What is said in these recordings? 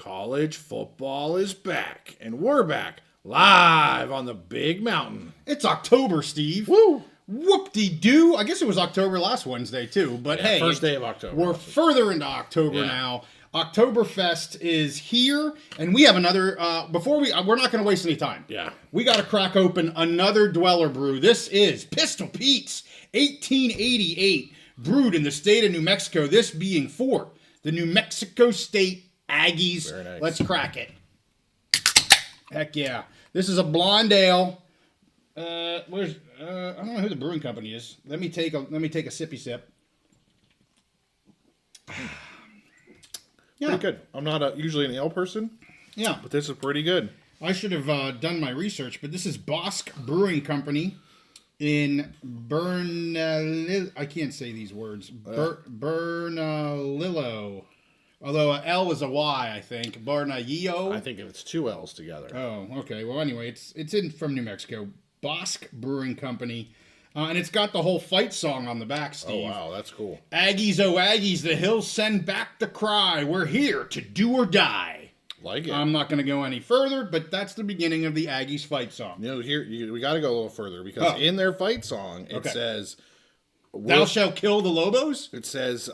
College football is back, and we're back live on the Big Mountain. It's October, Steve. Woo! Whoop-de-doo. I guess it was October last Wednesday, too. But Yeah, hey, first day of October. We're further into October now. Oktoberfest is here, and we have another, we're not going to waste any time. Yeah. We got to crack open another Dweller brew. This is Pistol Pete's 1888, brewed in the state of New Mexico, this being for the New Mexico State Aggies. Very nice. Let's crack it. Heck yeah. This is a blonde ale. I don't know who the brewing company is. Let me take a sippy sip. Yeah. Pretty good. I'm not usually an ale person. Yeah. But this is pretty good. I should have done my research, but this is Bosque Brewing Company in Bernalillo. I can't say these words. Bernalillo. Although a L is a Y, I think. Bernalillo. I think if it's two L's together. Oh, okay. Well, anyway, it's from New Mexico. Bosque Brewing Company. And it's got the whole fight song on the back, Steve. Oh, wow. That's cool. Aggies, oh Aggies, the hills send back the cry. We're here to do or die. Like it. I'm not going to go any further, but that's the beginning of the Aggies fight song. You know, we got to go a little further because in their fight song, it says... Thou shalt kill the Lobos? It says...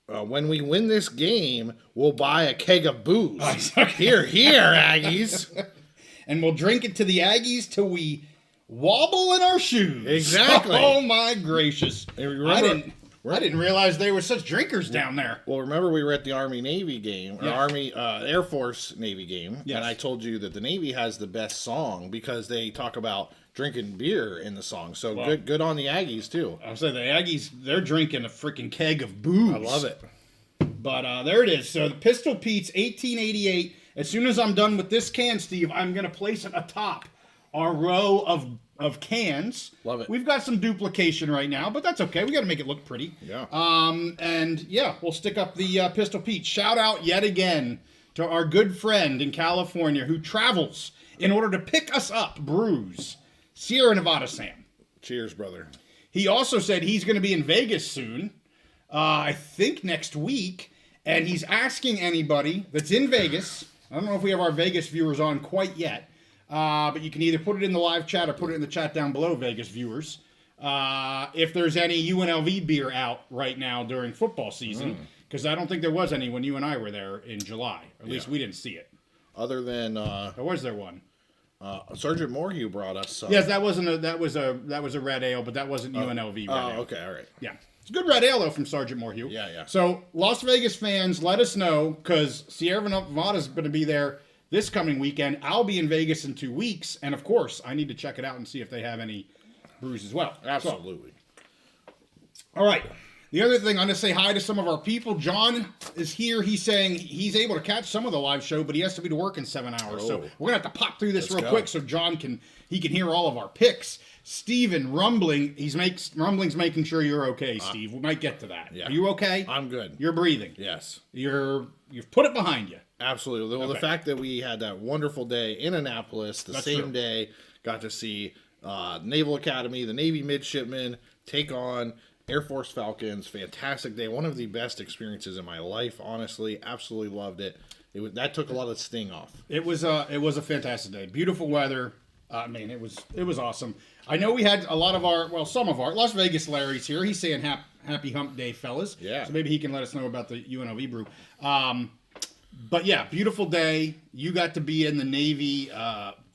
when we win this game, we'll buy a keg of booze. Here, Aggies. And we'll drink it to the Aggies till we wobble in our shoes. Exactly. Oh, my gracious. Remember, I didn't realize they were such drinkers down there. Well, remember we were at the Army-Navy game, or Air Force-Navy game, and I told you that the Navy has the best song because they talk about drinking beer in the song. So good on the Aggies, too. I was saying the Aggies, they're drinking a freaking keg of booze. I love it. But there it is. So the Pistol Pete's 1888. As soon as I'm done with this can, Steve, I'm going to place it atop our row of cans. Love it. We've got some duplication right now, but that's okay. We got to make it look pretty. Yeah. And yeah, we'll stick up the Pistol Pete. Shout out yet again to our good friend in California who travels in order to pick us up brews. Sierra Nevada Sam. Cheers, brother. He also said he's going to be in Vegas soon. I think next week. And he's asking anybody that's in Vegas. I don't know if we have our Vegas viewers on quite yet. But you can either put it in the live chat or put it in the chat down below, Vegas viewers. If there's any UNLV beer out right now during football season. Because I don't think there was any when you and I were there in July. Or at least we didn't see it. Other than... or was there one? Sergeant Morhew brought us some. Yes, that was a red ale, but that wasn't UNLV red ale. Oh, okay, all right. Yeah. It's a good red ale, though, from Sergeant Morhew. Yeah. So, Las Vegas fans, let us know, because Sierra Nevada's going to be there this coming weekend. I'll be in Vegas in 2 weeks, and of course, I need to check it out and see if they have any brews as well. Absolutely. So, all right. The other thing, I'm going to say hi to some of our people. John is here. He's saying he's able to catch some of the live show, but he has to be to work in 7 hours. So we're going to have to pop through this real quick so John can hear all of our picks. Steven, Rumbling's making sure you're okay, Steve. We might get to that. Yeah. Are you okay? I'm good. You're breathing. Yes. You've put it behind you. Absolutely. Well, the fact that we had that wonderful day in Annapolis, the same day, got to see Naval Academy, the Navy midshipmen take on Air Force Falcons. Fantastic day. One of the best experiences in my life, honestly. Absolutely loved it. That took a lot of the sting off. It was a fantastic day. Beautiful weather. I mean, it was awesome. I know we had some of our Las Vegas Larry's here. He's saying happy hump day, fellas. Yeah. So maybe he can let us know about the UNLV brew. But yeah, beautiful day. You got to be in the Navy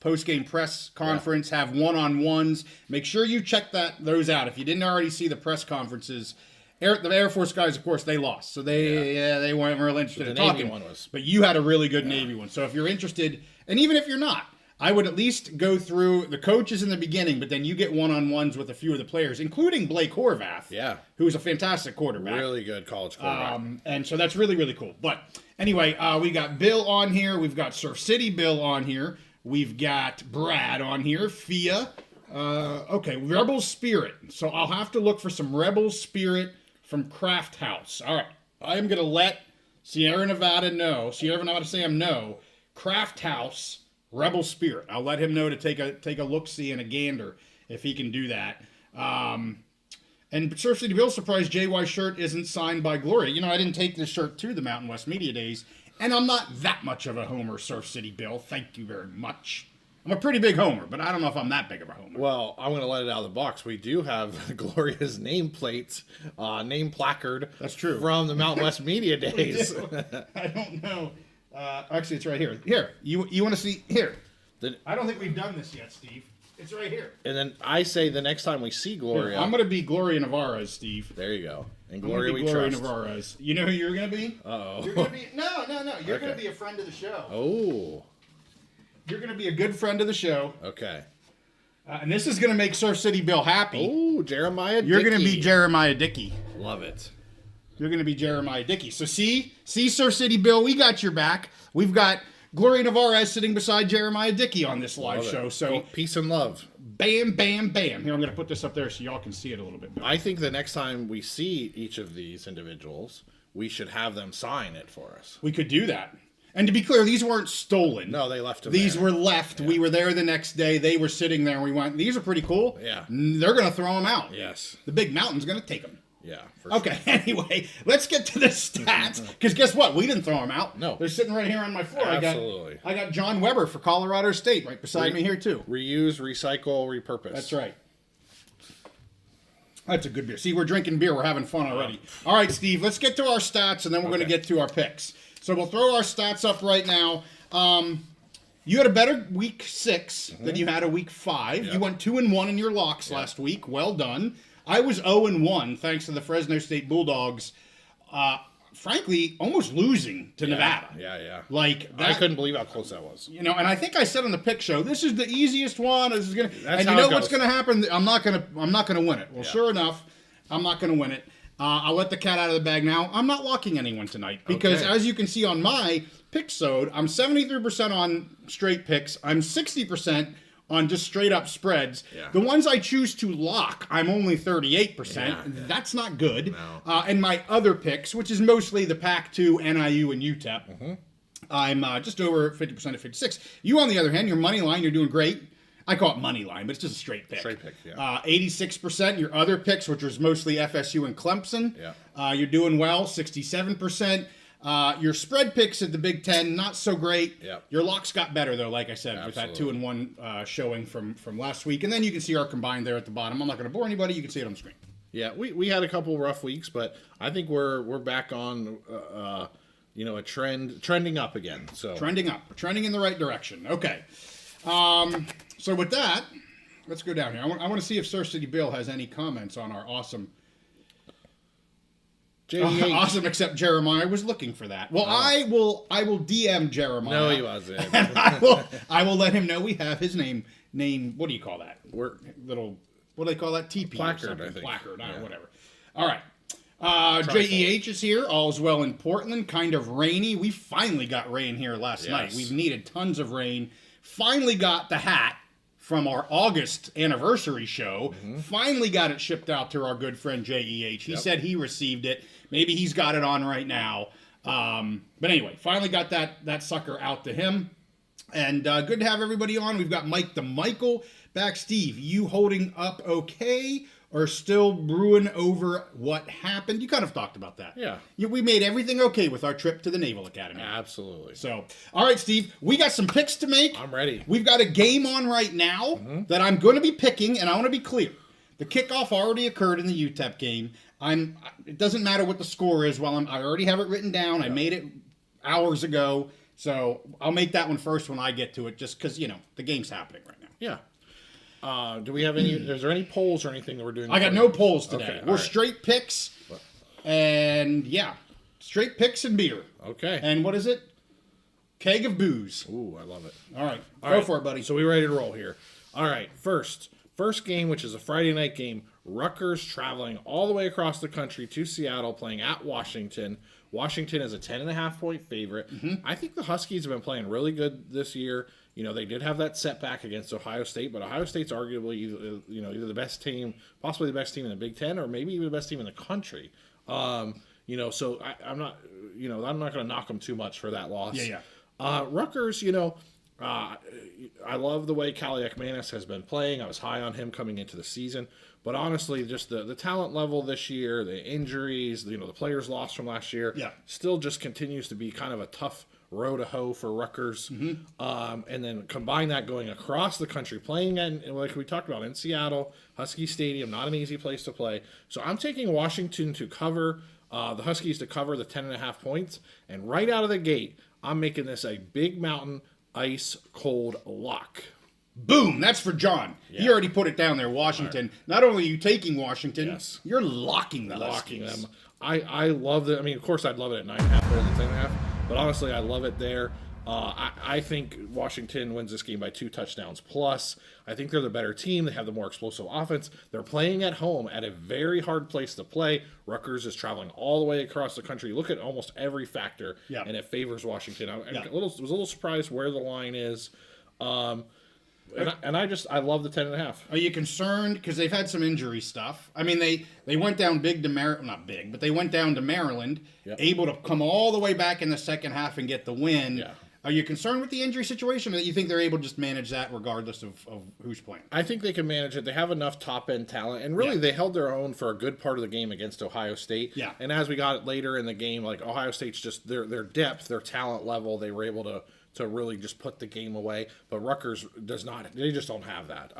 post-game press conference, have one-on-ones. Make sure you check those out. If you didn't already see the press conferences, the Air Force guys, of course, they lost. So they weren't really interested in talking. Navy one was. But you had a really good Navy one. So if you're interested, and even if you're not, I would at least go through the coaches in the beginning, but then you get one-on-ones with a few of the players, including Blake Horvath, who's a fantastic quarterback. Really good college quarterback. And so that's really, really cool. But anyway, we got Bill on here. We've got Surf City Bill on here. We've got Brad on here. Fia. Rebel Spirit. So I'll have to look for some Rebel Spirit from Craft House. All right. I am going to let Sierra Nevada Sam know. Craft House, Rebel Spirit. I'll let him know to take a look-see and a gander if he can do that. And Surf City Bill surprised JY shirt isn't signed by Gloria. You know, I didn't take this shirt to the Mountain West Media Days, And I'm not that much of a homer, Surf City Bill. Thank you very much. I'm a pretty big homer, but I don't know if I'm that big of a homer. Well, I'm going to let it out of the box. We do have Gloria's nameplate, name placard. That's true. From the Mountain West Media Days. I don't know. Actually, it's right here. Here, you want to see? Here. I don't think we've done this yet, Steve. It's right here. And then I say the next time we see Gloria. Here, I'm going to be Gloria Navarez, Steve. There you go. And Gloria we Gloria trust. Navarez. You know who you're going to be? Uh-oh. You're going to be... No. You're Okay. going to be a friend of the show. Oh. You're going to be a good friend of the show. Okay. And this is going to make Surf City Bill happy. Oh, Jeremiah Dickey. You're going to be Jeremiah Dickey. Love it. You're going to be Jeremiah Dickey. So see, Surf City Bill, we got your back. We've got Gloria Navarez sitting beside Jeremiah Dickey on this live show. So peace and love. Bam, bam, bam. Here, I'm going to put this up there so y'all can see it a little bit better. I think the next time we see each of these individuals, we should have them sign it for us. We could do that. And to be clear, these weren't stolen. No, they left them These there. were left. Yeah. We were there the next day. They were sitting there, and we went, these are pretty cool. Yeah. They're going to throw them out. Yes. The Big Mountain's going to take them. Yeah. Okay, sure. Anyway, let's get to the stats. Because guess what? We didn't throw them out. No. They're sitting right here on my floor. Absolutely. I got John Weber for Colorado State right beside me here, too. Reuse, recycle, repurpose. That's right. That's a good beer. See, we're drinking beer. We're having fun already. All right, Steve, let's get to our stats, and then we're going to get to our picks. So we'll throw our stats up right now. You had a better week 6 than you had a week 5. Yep. You went 2-1 in your locks last week. Well done. I was 0-1 thanks to the Fresno State Bulldogs. Frankly, almost losing to Nevada. Yeah. Like that, I couldn't believe how close that was. You know, and I think I said on the pick show, this is the easiest one. This is gonna, That's and how you know it what's goes. going to happen? I'm not going to win it. Well, sure enough, I'm not going to win it. I'll let the cat out of the bag now. I'm not locking anyone tonight because, as you can see on my pick-sode, I'm 73% on straight picks. I'm 60% on just straight-up spreads. Yeah. The ones I choose to lock, I'm only 38%. Yeah. That's not good. No. And my other picks, which is mostly the Pac-2, NIU, and UTEP, I'm just over 50% at 56. You, on the other hand, your money line, you're doing great. I call it money line, but it's just a straight pick. Straight pick, yeah. 86%. Your other picks, which was mostly FSU and Clemson, you're doing well, 67%. Your spread picks at the Big 10, not so great. Yep. Your locks got better, though, like I said, Absolutely. with that 2-1 showing from last week. And then you can see our combined there at the bottom. I'm not going to bore anybody. You can see it on the screen. Yeah, we had a couple rough weeks, but I think we're back on a trending up again. So trending up, trending in the right direction. Okay. So with that, let's go down here. I want to see if Surf City Bill has any comments on our awesome. Awesome, except Jeremiah was looking for that. Well, I will DM Jeremiah. No, he wasn't. I will let him know we have his name. What do you call that? What do they call that? TP placard, I think. Placard, whatever. All right. JEH is here. All's well in Portland. Kind of rainy. We finally got rain here last night. We've needed tons of rain. Finally got the hat from our August anniversary show. Finally got it shipped out to our good friend JEH. He said he received it. Maybe he's got it on right now. But anyway, finally got that sucker out to him. And good to have everybody on. We've got Mike the Michael back. Steve, you holding up okay? Or still brewing over what happened? You kind of talked about that. Yeah. We made everything okay with our trip to the Naval Academy. Absolutely. So, all right, Steve, we got some picks to make. I'm ready. We've got a game on right now that I'm going to be picking, and I want to be clear. The kickoff already occurred in the UTEP game. It doesn't matter what the score is. I already have it written down. I made it hours ago. So I'll make that one first when I get to it, just because, the game's happening right now. Yeah. Do we have any? Is there any polls or anything that we're doing? I got no polls today. Okay, we're straight picks, and straight picks and beer. Okay. And what is it? Keg of booze. Ooh, I love it. All right, go for it, buddy. So we ready to roll here? All right. First game, which is a Friday night game. Rutgers traveling all the way across the country to Seattle, playing at Washington. Washington is a 10.5-point favorite. I think the Huskies have been playing really good this year. They did have that setback against Ohio State, but Ohio State's arguably either the best team, possibly the best team in the Big 10, or maybe even the best team in the country. So I'm not going to knock them too much for that loss. Yeah. Rutgers, I love the way Kaliakmanis has been playing. I was high on him coming into the season. But honestly, just the talent level this year, the injuries, the players lost from last year, still just continues to be kind of a tough row to hoe for Rutgers. And then combine that going across the country, playing like we talked about in Seattle, Husky Stadium, not an easy place to play. So I'm taking Washington to cover, the Huskies to cover the 10.5 points. And right out of the gate, I'm making this a Big Mountain ice cold lock. Boom! That's for John. Yeah. He already put it down there, Washington. Right. Not only are you taking Washington, you're locking the Huskies. Them. I love it. I mean, of course, I'd love it at 9.5 or 10.5, but honestly, I love it there. I think Washington wins this game by 2 touchdowns plus. I think they're the better team. They have the more explosive offense. They're playing at home at a very hard place to play. Rutgers is traveling all the way across the country. Look at almost every factor, and it favors Washington. I was a little surprised where the line is. And I love the 10.5. Are you concerned because they've had some injury stuff? I mean, they went down big to Maryland, not big, but they went down to Maryland, able to come all the way back in the second half and get the win. Yeah. Are you concerned with the injury situation, or do you think they're able to just manage that regardless of who's playing? I think they can manage it. They have enough top-end talent, and really they held their own for a good part of the game against Ohio State. Yeah. And as we got later in the game, like Ohio State's just their depth, their talent level, they were able to really just put the game away. But Rutgers does not. They just don't have that.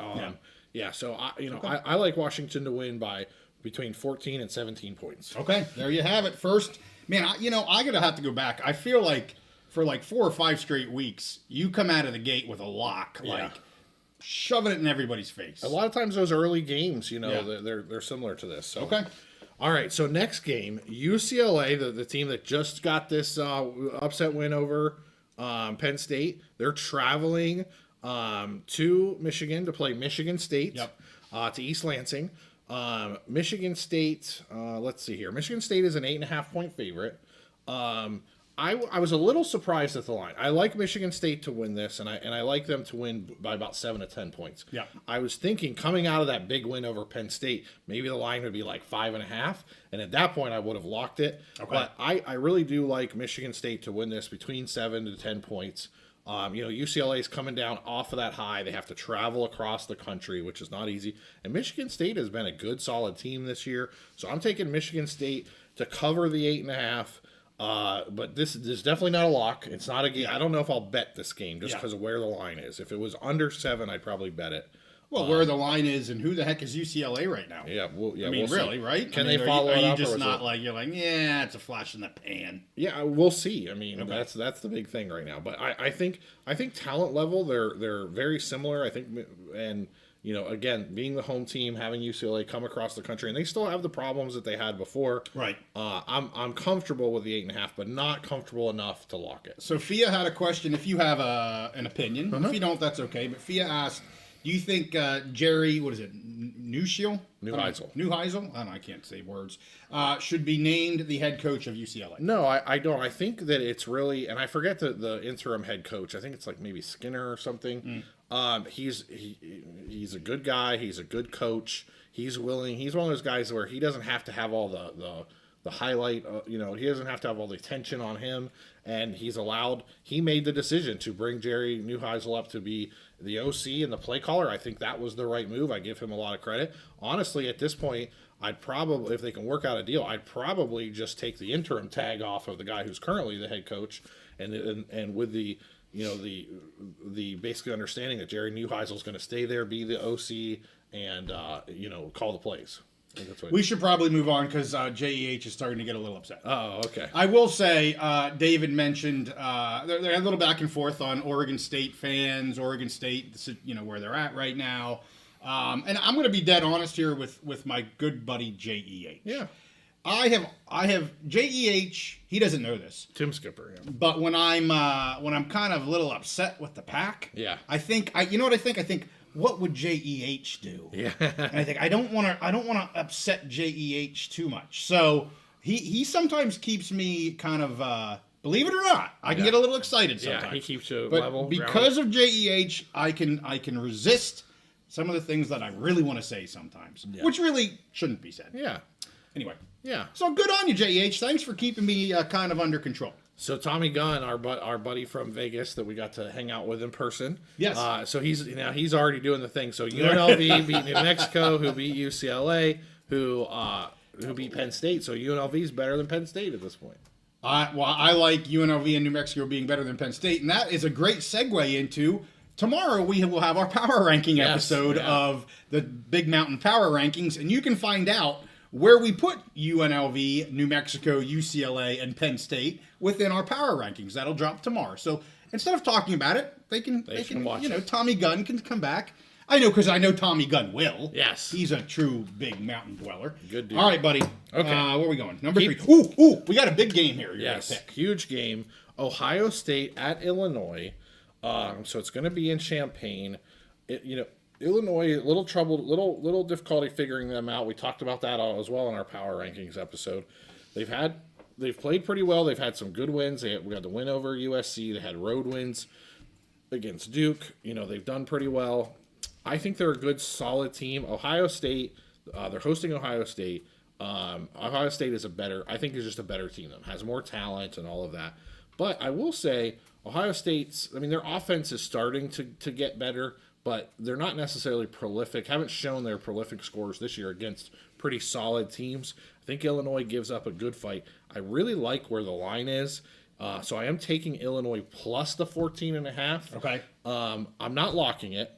So I like Washington to win by between 14 and 17 points. Okay, there you have it. First, man, I gotta have to go back. I feel like for like 4 or 5 straight weeks, you come out of the gate with a lock, like shoving it in everybody's face. A lot of times those early games, they're similar to this. So. Okay. All right, so next game, UCLA, the team that just got this upset win over Penn State. They're traveling to Michigan to play Michigan State to East Lansing. Michigan State, let's see here. Michigan State is an 8.5 point favorite. I was a little surprised at the line. I like Michigan State to win this, and I like them to win by about 7 to 10 points. Yeah. I was thinking coming out of that big win over Penn State, maybe the line would be like 5.5, and at that point I would have locked it. Okay. But I really do like Michigan State to win this between 7 to 10 points. UCLA is coming down off of that high. They have to travel across the country, which is not easy. And Michigan State has been a good, solid team this year. So I'm taking Michigan State to cover the 8.5. But this is definitely not a lock. It's not a game. I don't know if I'll bet this game just because of where the line is. If it was under 7, I'd probably bet it. Well, where the line is and who the heck is UCLA right now? Yeah, I mean, we'll really, see. right? Can they follow it up? Are you just not like, you're like, yeah, it's a flash in the pan? Yeah, we'll see. I mean, that's the big thing right now. But I think talent level, they're very similar. I think, and again, being the home team, having UCLA come across the country, and they still have the problems that they had before. Right. I'm comfortable with the 8.5, but not comfortable enough to lock it. Sophia had a question. If you have an opinion, if you don't, that's okay. But Fia asked, do you think Jerry, what is it, Neuheisel? Neuheisel? I don't know, I can't say words. Should be named the head coach of UCLA? No, I don't. I think that it's really, and I forget the interim head coach. I think it's like maybe Skinner or something. He's a good guy. He's a good coach. He's willing. He's one of those guys where he doesn't have to have all the highlight. He doesn't have to have all the attention on him. And he made the decision to bring Jerry Neuheisel up to be the OC and the play caller. I think that was the right move. I give him a lot of credit. Honestly, at this point, I'd probably, if they can work out a deal, I'd probably just take the interim tag off of the guy who's currently the head coach, and with the basically understanding that Jerry Neuheisel is going to stay there, be the OC, and call the plays. We should probably move on because JEH is starting to get a little upset. Oh, okay. I will say, David mentioned they're a little back and forth on Oregon State fans, Oregon State, where they're at right now. And I'm going to be dead honest here with my good buddy JEH. Yeah. I have JEH. He doesn't know this. Tim Skipper. Yeah. But when I'm kind of a little upset with the pack, I think you know what I think. I think, what would JEH do? Yeah. And I think I don't want to upset JEH too much. So he sometimes keeps me kind of believe it or not, I can get a little excited sometimes. Yeah, he keeps you but level. Because of JEH, I can resist some of the things that I really want to say sometimes, which really shouldn't be said. Yeah. Anyway. Yeah. So good on you, JEH. Thanks for keeping me kind of under control. So Tommy Gunn, our buddy from Vegas that we got to hang out with in person. Yes. So he's already doing the thing. So UNLV beat New Mexico, who beat UCLA, who beat Penn State. So UNLV is better than Penn State at this point. I like UNLV and New Mexico being better than Penn State, and that is a great segue into tomorrow. We will have our power ranking episode of the Big Mountain Power Rankings, and you can find out where we put UNLV, New Mexico, UCLA, and Penn State within our power rankings. That'll drop tomorrow. So instead of talking about it, they can watch it. Tommy Gunn can come back. I know, because I know Tommy Gunn will. Yes. He's a true big mountain dweller. Good dude. All right, buddy. Okay. Where are we going? Number 3. Ooh, we got a big game here. Yes, huge game. Ohio State at Illinois. So it's going to be in Champaign. Illinois, little difficulty figuring them out. We talked about that as well in our power rankings episode. They've played pretty well. They've had some good wins. We got the win over USC. They had road wins against Duke. They've done pretty well. I think they're a good, solid team. Ohio State, they're hosting Ohio State. Ohio State is just a better team than them. Has more talent and all of that. But I will say, Ohio State's, their offense is starting to get better, but they're not necessarily prolific. Haven't shown their prolific scores this year against pretty solid teams. I think Illinois gives up a good fight. I really like where the line is. So I am taking Illinois plus the 14.5. Okay. I'm not locking it.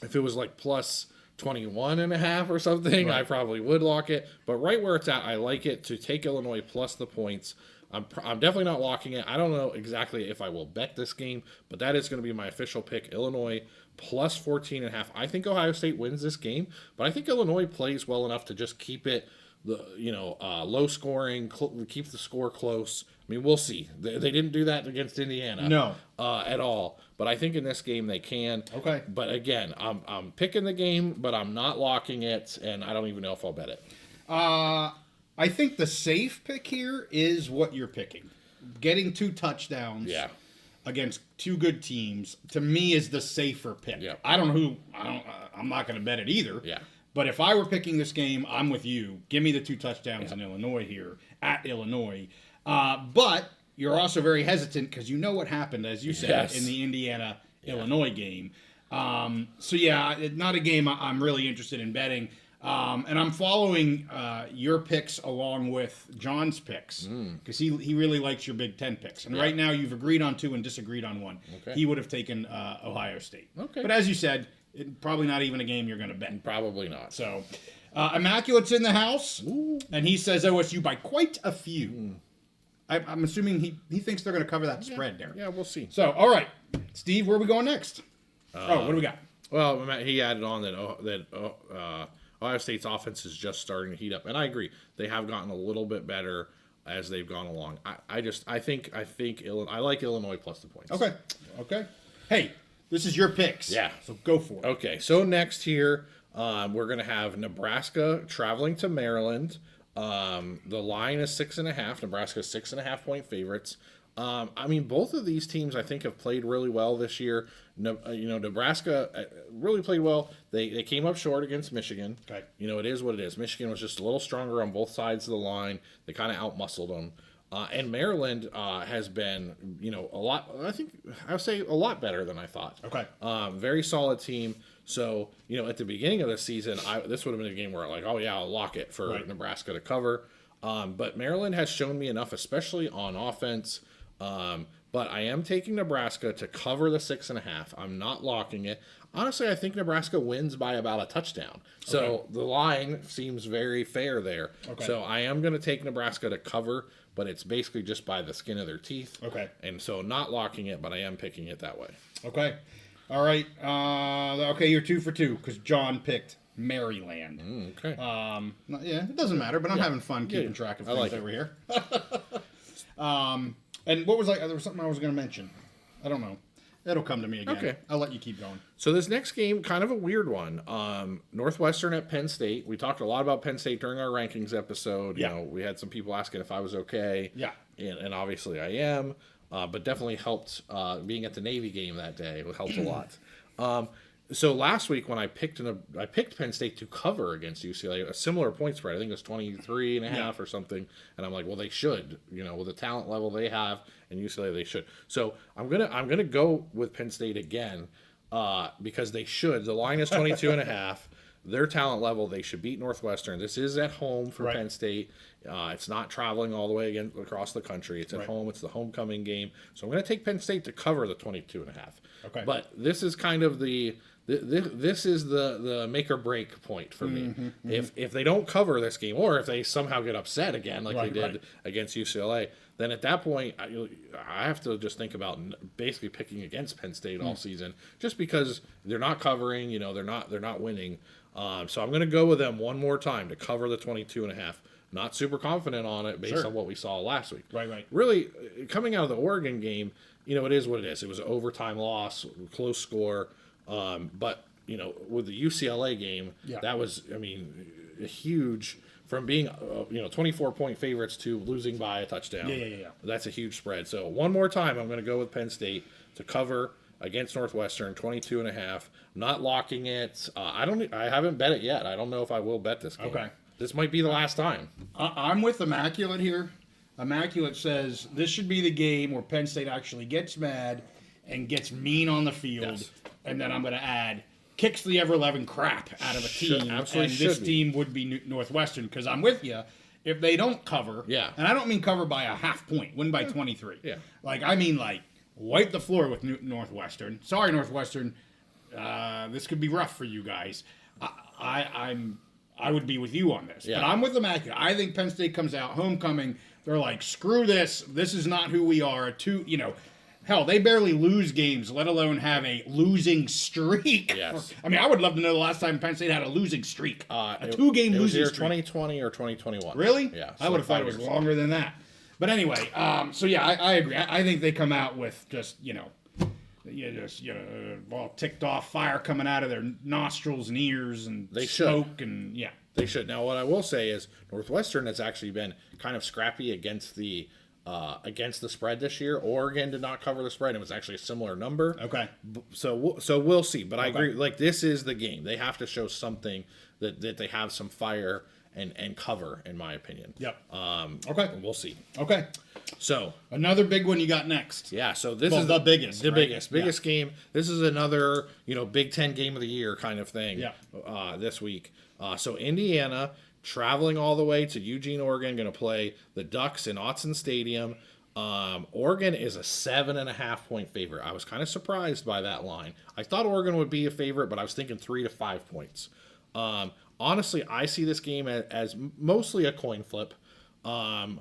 If it was like plus 21.5 or something, right, I probably would lock it. But right where it's at, I like it to take Illinois plus the points. I'm definitely not locking it. I don't know exactly if I will bet this game, but that is going to be my official pick. Illinois plus 14.5. I think Ohio State wins this game, but I think Illinois plays well enough to just keep it low scoring, keep the score close. We'll see. They didn't do that against Indiana. At all. But I think in this game they can. Okay. But again, I'm picking the game, but I'm not locking it, and I don't even know if I'll bet it. I think the safe pick here is what you're picking. Getting 2 touchdowns against 2 good teams, to me, is the safer pick. Yeah. I'm not going to bet it either. Yeah. But if I were picking this game, I'm with you. Give me the 2 touchdowns in Illinois here, at Illinois. But you're also very hesitant because you know what happened, as you said, in the Indiana-Illinois game. Not a game I'm really interested in betting. And I'm following your picks along with John's picks because he really likes your Big 10 picks. And right now you've agreed on 2 and disagreed on 1. Okay. He would have taken Ohio State. Okay. But as you said, probably not even a game you're going to bet. Probably not. So Immaculate's in the house, and he says OSU by quite a few. I'm assuming he thinks they're going to cover that spread there. Yeah, we'll see. So, all right. Steve, where are we going next? What do we got? Well, he added on that Ohio State's offense is just starting to heat up, and I agree. They have gotten a little bit better as they've gone along. I like Illinois plus the points. Okay. Hey, this is your picks. Yeah. So go for it. Okay. So next here, we're gonna have Nebraska traveling to Maryland. The line is 6.5. Nebraska's 6.5 point favorites. Both of these teams I think have played really well this year. Nebraska really played well. They came up short against Michigan. Okay. It is what it is. Michigan was just a little stronger on both sides of the line. They kind of outmuscled them. And Maryland has been, a lot. I would say a lot better than I thought. Okay. Very solid team. So, at the beginning of the season, this would have been a game where I'll lock it for Nebraska to cover. But Maryland has shown me enough, especially on offense. But I am taking Nebraska to cover the 6.5. I'm not locking it. Honestly, I think Nebraska wins by about a touchdown. So the line seems very fair there. Okay. So I am going to take Nebraska to cover, but it's basically just by the skin of their teeth. Okay. And so not locking it, but I am picking it that way. Okay. All right. You're 2 for 2 because John picked Maryland. Okay. It doesn't matter, but I'm having fun keeping track of things over here. And what was there was something I was going to mention. I don't know. It'll come to me again. Okay. I'll let you keep going. So this next game, kind of a weird one. Northwestern at Penn State. We talked a lot about Penn State during our rankings episode. We had some people asking if I was okay. Yeah. And obviously I am. But definitely helped being at the Navy game that day. It helped a lot. So last week when I picked Penn State to cover against UCLA, a similar point spread. I think it was 23 and a half or something. And I'm like, well, they should, with the talent level they have, and UCLA they should. So I'm gonna go with Penn State again because they should. The line is 22 and a half. Their talent level, they should beat Northwestern. This is at home for Penn State. It's not traveling all the way again across the country. It's at home. It's the homecoming game. So I'm going to take Penn State to cover the 22 and a half. Okay. But this is kind of this is the make or break point for me. If they don't cover this game, or if they somehow get upset again like they did against UCLA, then at that point I have to just think about basically picking against Penn State all season, just because they're not covering. They're not winning. So I'm going to go with them one more time to cover the 22 and a half. Not super confident on it based on what we saw last week. Right. Really, coming out of the Oregon game, it is what it is. It was an overtime loss, close score. But, with the UCLA game, that was, a huge, from being, 24-point favorites to losing by a touchdown. Yeah. That's a huge spread. So one more time, I'm going to go with Penn State to cover against Northwestern, 22 and a half. I'm not locking it. I haven't bet it yet. I don't know if I will bet this game. Okay. This might be the last time. I'm with Immaculate here. Immaculate says this should be the game where Penn State actually gets mad and gets mean on the field. Yes. And then I'm going to add kicks the ever-loving crap out of a team. And this team would be Northwestern, because I'm with you. If they don't cover, and I don't mean cover by a half point, win by 23. Yeah. I mean wipe the floor with Northwestern. Sorry, Northwestern. This could be rough for you guys. I would be with you on this. Yeah. But I'm with Immaculate. I think Penn State comes out homecoming. They're like, screw this. This is not who we are. Hell, they barely lose games, let alone have a losing streak. Yes. I would love to know the last time Penn State had a losing streak. A two-game losing streak. 2020 or 2021. Really? Yeah. I would have thought it was longer than that. But anyway, I agree. I think they come out with just, all ticked off, fire coming out of their nostrils and ears, and smoke, and They should. Now, what I will say is Northwestern has actually been kind of scrappy against the spread this year. Oregon did not cover the spread. It was actually a similar number. Okay. So we'll see. But I agree. This is the game. They have to show something that they have some fire and cover, in my opinion. Yep. Okay. We'll see. Okay. So another big one you got next. Yeah. So this is the biggest. The biggest game. This is another Big 10 game of the year kind of thing. Yeah. This week. So Indiana traveling all the way to Eugene, Oregon, going to play the Ducks in Autzen Stadium. Oregon is a 7.5 point favorite. I was kind of surprised by that line. I thought Oregon would be a favorite, but I was thinking 3 to 5 points. Honestly, I see this game as mostly a coin flip. I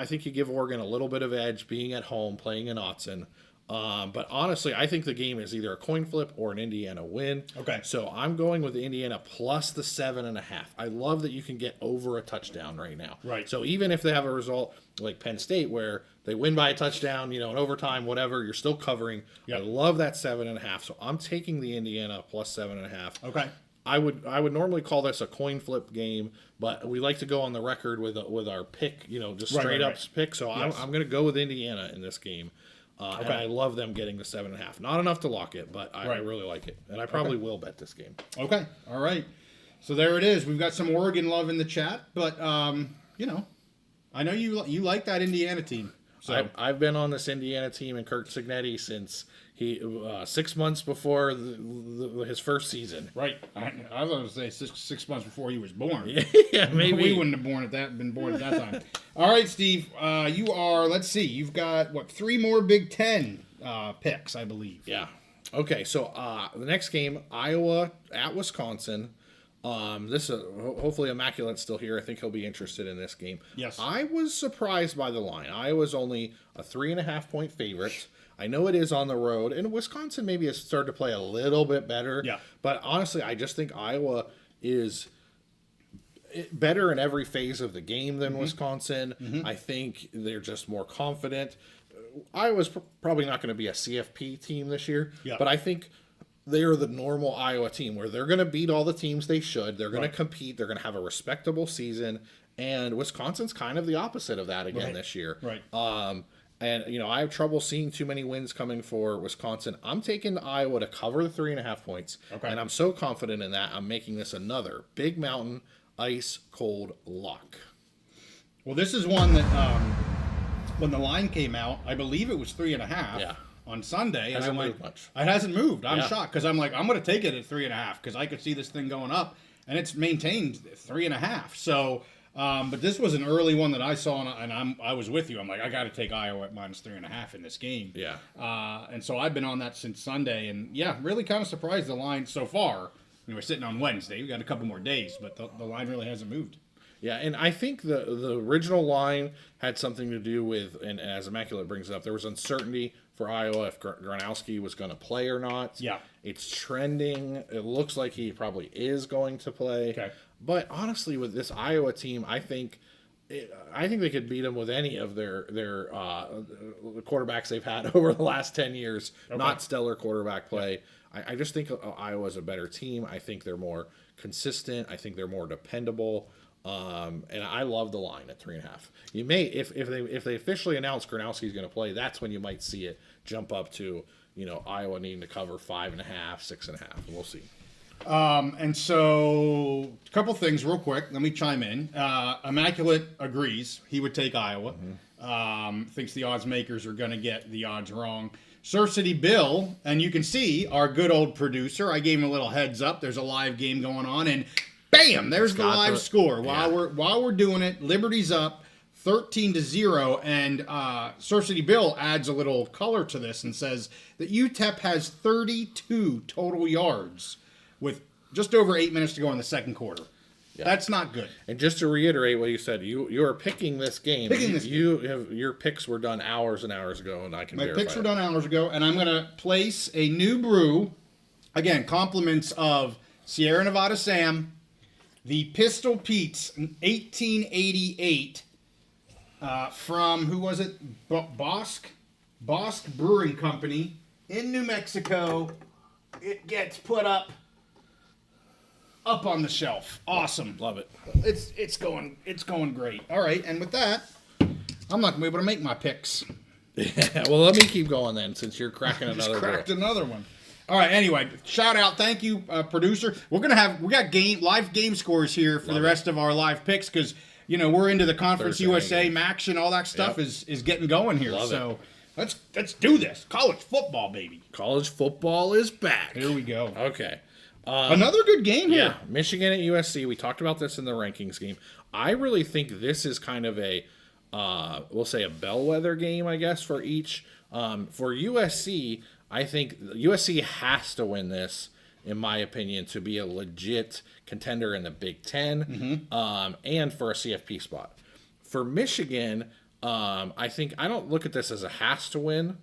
think you give Oregon a little bit of edge being at home, playing in Autzen. But honestly, I think the game is either a coin flip or an Indiana win. Okay. So I'm going with Indiana plus the 7.5. I love that you can get over a touchdown right now. Right. So even if they have a result like Penn State where they win by a touchdown, in overtime, whatever, you're still covering. Yep. I love that 7.5. So I'm taking the Indiana plus 7.5. Okay. I would normally call this a coin flip game, but we like to go on the record with our pick, just straight up pick. So yes. I'm going to go with Indiana in this game. And I love them getting the 7.5. Not enough to lock it, but I really like it. And I probably will bet this game. Okay. All right. So there it is. We've got some Oregon love in the chat, but, I know you like that Indiana team. So I've been on this Indiana team and Kirk Cignetti since he 6 months before his first season. Right. I was going to say six months before he was born. Yeah, maybe. We wouldn't have been born at that time. All right, Steve. You are, let's see, you've got, 3 more Big 10 picks, I believe. Yeah. Okay, so the next game, Iowa at Wisconsin. This hopefully Immaculate's still here. I think he'll be interested in this game. Yes. I was surprised by the line. Iowa's only a 3.5 point favorite. I know it is on the road, and Wisconsin maybe has started to play a little bit better. Yeah. But honestly, I just think Iowa is better in every phase of the game than Wisconsin. I think they're just more confident. Iowa's probably not going to be a CFP team this year, but I think they're the normal Iowa team where they're going to beat all the teams they should. They're going to compete. They're going to have a respectable season. And Wisconsin's kind of the opposite of that again this year. Right. And, I have trouble seeing too many wins coming for Wisconsin. I'm taking Iowa to cover the 3.5 points. Okay. And I'm so confident in that, I'm making this another Big Mountain ice cold lock. Well, this is one that when the line came out, I believe it was 3.5 on Sunday. Hasn't and I'm moved like, much. It hasn't moved. I'm shocked because I'm like, I'm going to take it at 3.5 because I could see this thing going up, and it's maintained 3.5. So, but this was an early one that I saw, and I was with you. I'm like, I got to take Iowa at -3.5 in this game. Yeah. And so I've been on that since Sunday, and really kind of surprised the line so far. We're sitting on Wednesday. We got a couple more days, but the line really hasn't moved. Yeah, and I think the original line had something to do with, and as Immaculate brings it up, there was uncertainty for Iowa if Gronowski was going to play or not. Yeah. It's trending. It looks like he probably is going to play. Okay. But honestly, with this Iowa team, I think they could beat them with any of their quarterbacks they've had over the last 10 years. Okay. Not stellar quarterback play. Yeah. I just think Iowa's a better team. I think they're more consistent. I think they're more dependable. And I love the line at 3.5. You may, if they officially announce Gronowski's going to play, that's when you might see it jump up to, Iowa needing to cover 5.5, 6.5. We'll see. And so a couple things real quick. Let me chime in. Immaculate agrees. He would take Iowa. Mm-hmm. Thinks the odds makers are going to get the odds wrong. Surf City Bill, and you can see our good old producer. I gave him a little heads up. There's a live game going on, and bam! There's the live score. While we're doing it, Liberty's up 13-0, and Surf City Bill adds a little color to this and says that UTEP has 32 total yards with just over 8 minutes to go in the second quarter. Yeah. That's not good. And just to reiterate what you said, you are picking this game. Your picks were done hours and hours ago, and I can verify. My picks were done hours ago, and I'm going to place a new brew. Again, compliments of Sierra Nevada Sam, the Pistol Pete's 1888 from, who was it? Bosque Brewing Company in New Mexico. It gets put up on the shelf. Awesome. Love it. It's going great. All right, and with that, I'm not going to be able to make my picks. Yeah, well, let me keep going then, since you're cracking another one. Cracked another one. All right. Anyway, shout out, thank you, producer. We got live game scores here for the rest of our live picks because we're into the Conference USA, Max, and all that stuff is getting going here. So let's do this. College football, baby. College football is back. Here we go. Okay. Another good game here. Yeah, Michigan at USC. We talked about this in the rankings game. I really think this is kind of a, we'll say a bellwether game, I guess, for each. For USC, I think USC has to win this, in my opinion, to be a legit contender in the Big 10 and for a CFP spot. For Michigan, I think I don't look at this as a has to win.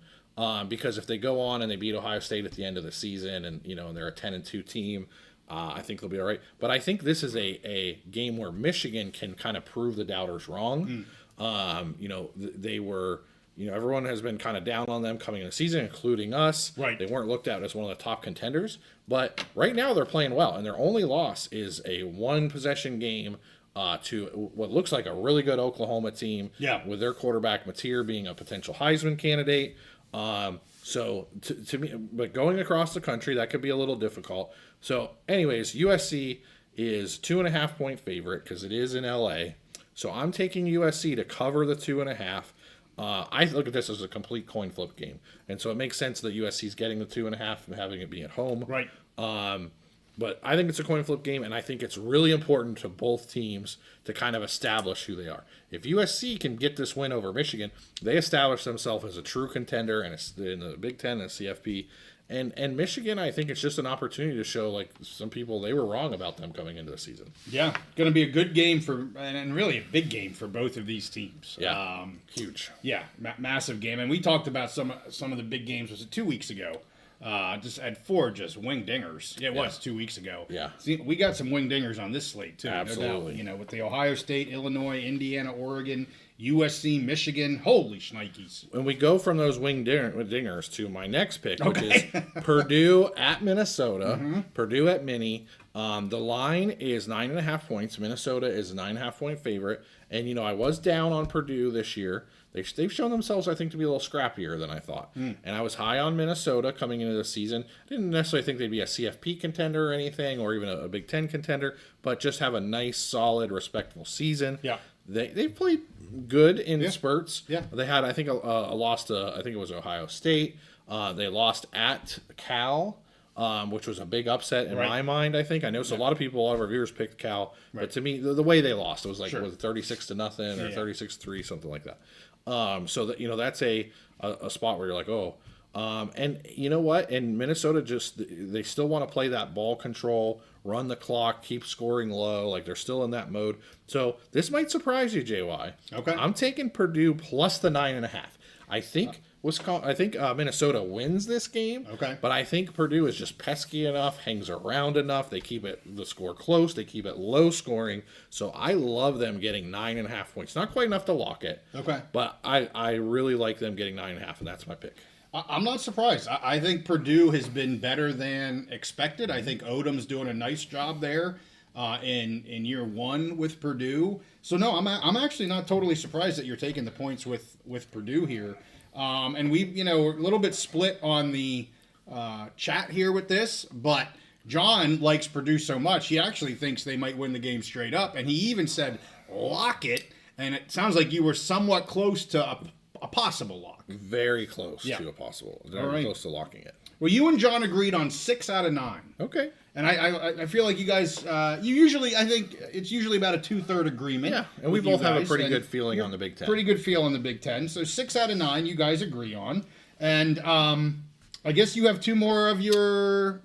Because if they go on and they beat Ohio State at the end of the season and and they're a 10-2 team, I think they'll be all right. But I think this is a game where Michigan can kind of prove the doubters wrong. They were, everyone has been kind of down on them coming in the season, including us. Right. They weren't looked at as one of the top contenders. But right now they're playing well, and their only loss is a one-possession game to what looks like a really good Oklahoma team. Yeah. With their quarterback Mateer being a potential Heisman candidate. So to me, but going across the country, that could be a little difficult. So anyways, USC is 2.5 point favorite because it is in LA. So I'm taking USC to cover the 2.5. I look at this as a complete coin flip game. And so it makes sense that USC is getting the 2.5 and having it be at home. Right. But I think it's a coin flip game, and I think it's really important to both teams to kind of establish who they are. If USC can get this win over Michigan, they establish themselves as a true contender in the Big 10 and CFP. And Michigan, I think it's just an opportunity to show, like, some people, they were wrong about them coming into the season. Yeah, going to be a good game and really a big game for both of these teams. Yeah, huge. Yeah, massive game. And we talked about some of the big games, was it 2 weeks ago? Just had 4 just wing dingers. It was 2 weeks ago. Yeah. See, we got some wing dingers on this slate, too. Absolutely. No doubt. With the Ohio State, Illinois, Indiana, Oregon, USC, Michigan. Holy shnikes. When we go from those wing dingers to my next pick, which is Purdue at Minnesota, Purdue at Mini. The line is 9.5 points. Minnesota is a 9.5 point favorite. And, I was down on Purdue this year. They've shown themselves, I think, to be a little scrappier than I thought. And I was high on Minnesota coming into the season. I didn't necessarily think they'd be a CFP contender or anything, or even a Big 10 contender, but just have a nice, solid, respectable season. Yeah. They played good in spurts. Yeah. They had, I think, a loss to, I think it was Ohio State. They lost at Cal. Which was a big upset in my mind, I think. I know a lot of people, a lot of our viewers picked Cal, but to me, the way they lost, it was like was it 36-0 or 36-3, something like that. So that that's a spot where you're like, oh, and you know what? And Minnesota they still want to play that ball control, run the clock, keep scoring low, like they're still in that mode. So this might surprise you, JY. Okay, I'm taking Purdue plus the 9.5. I think. Minnesota wins this game. Okay. But I think Purdue is just pesky enough, hangs around enough. They keep the score close. They keep it low scoring. So I love them getting 9.5 points. Not quite enough to lock it. Okay. But I really like them getting 9.5, and that's my pick. I'm not surprised. I think Purdue has been better than expected. I think Odom's doing a nice job there in year one with Purdue. So no, I'm actually not totally surprised that you're taking the points with Purdue here. And we're a little bit split on the chat here with this, but John likes Purdue so much, he actually thinks they might win the game straight up, and he even said, lock it, and it sounds like you were somewhat close to a possible lock. Very close to a possible. Very close to locking it. Well, you and John agreed on 6 out of 9. Okay. And I feel like you guys, I think it's usually about a 2/3 agreement. Yeah, and we both have a pretty good feeling on the Big 10. Pretty good feel on the Big 10. So 6 out of 9 you guys agree on. And I guess you have 2 more of your,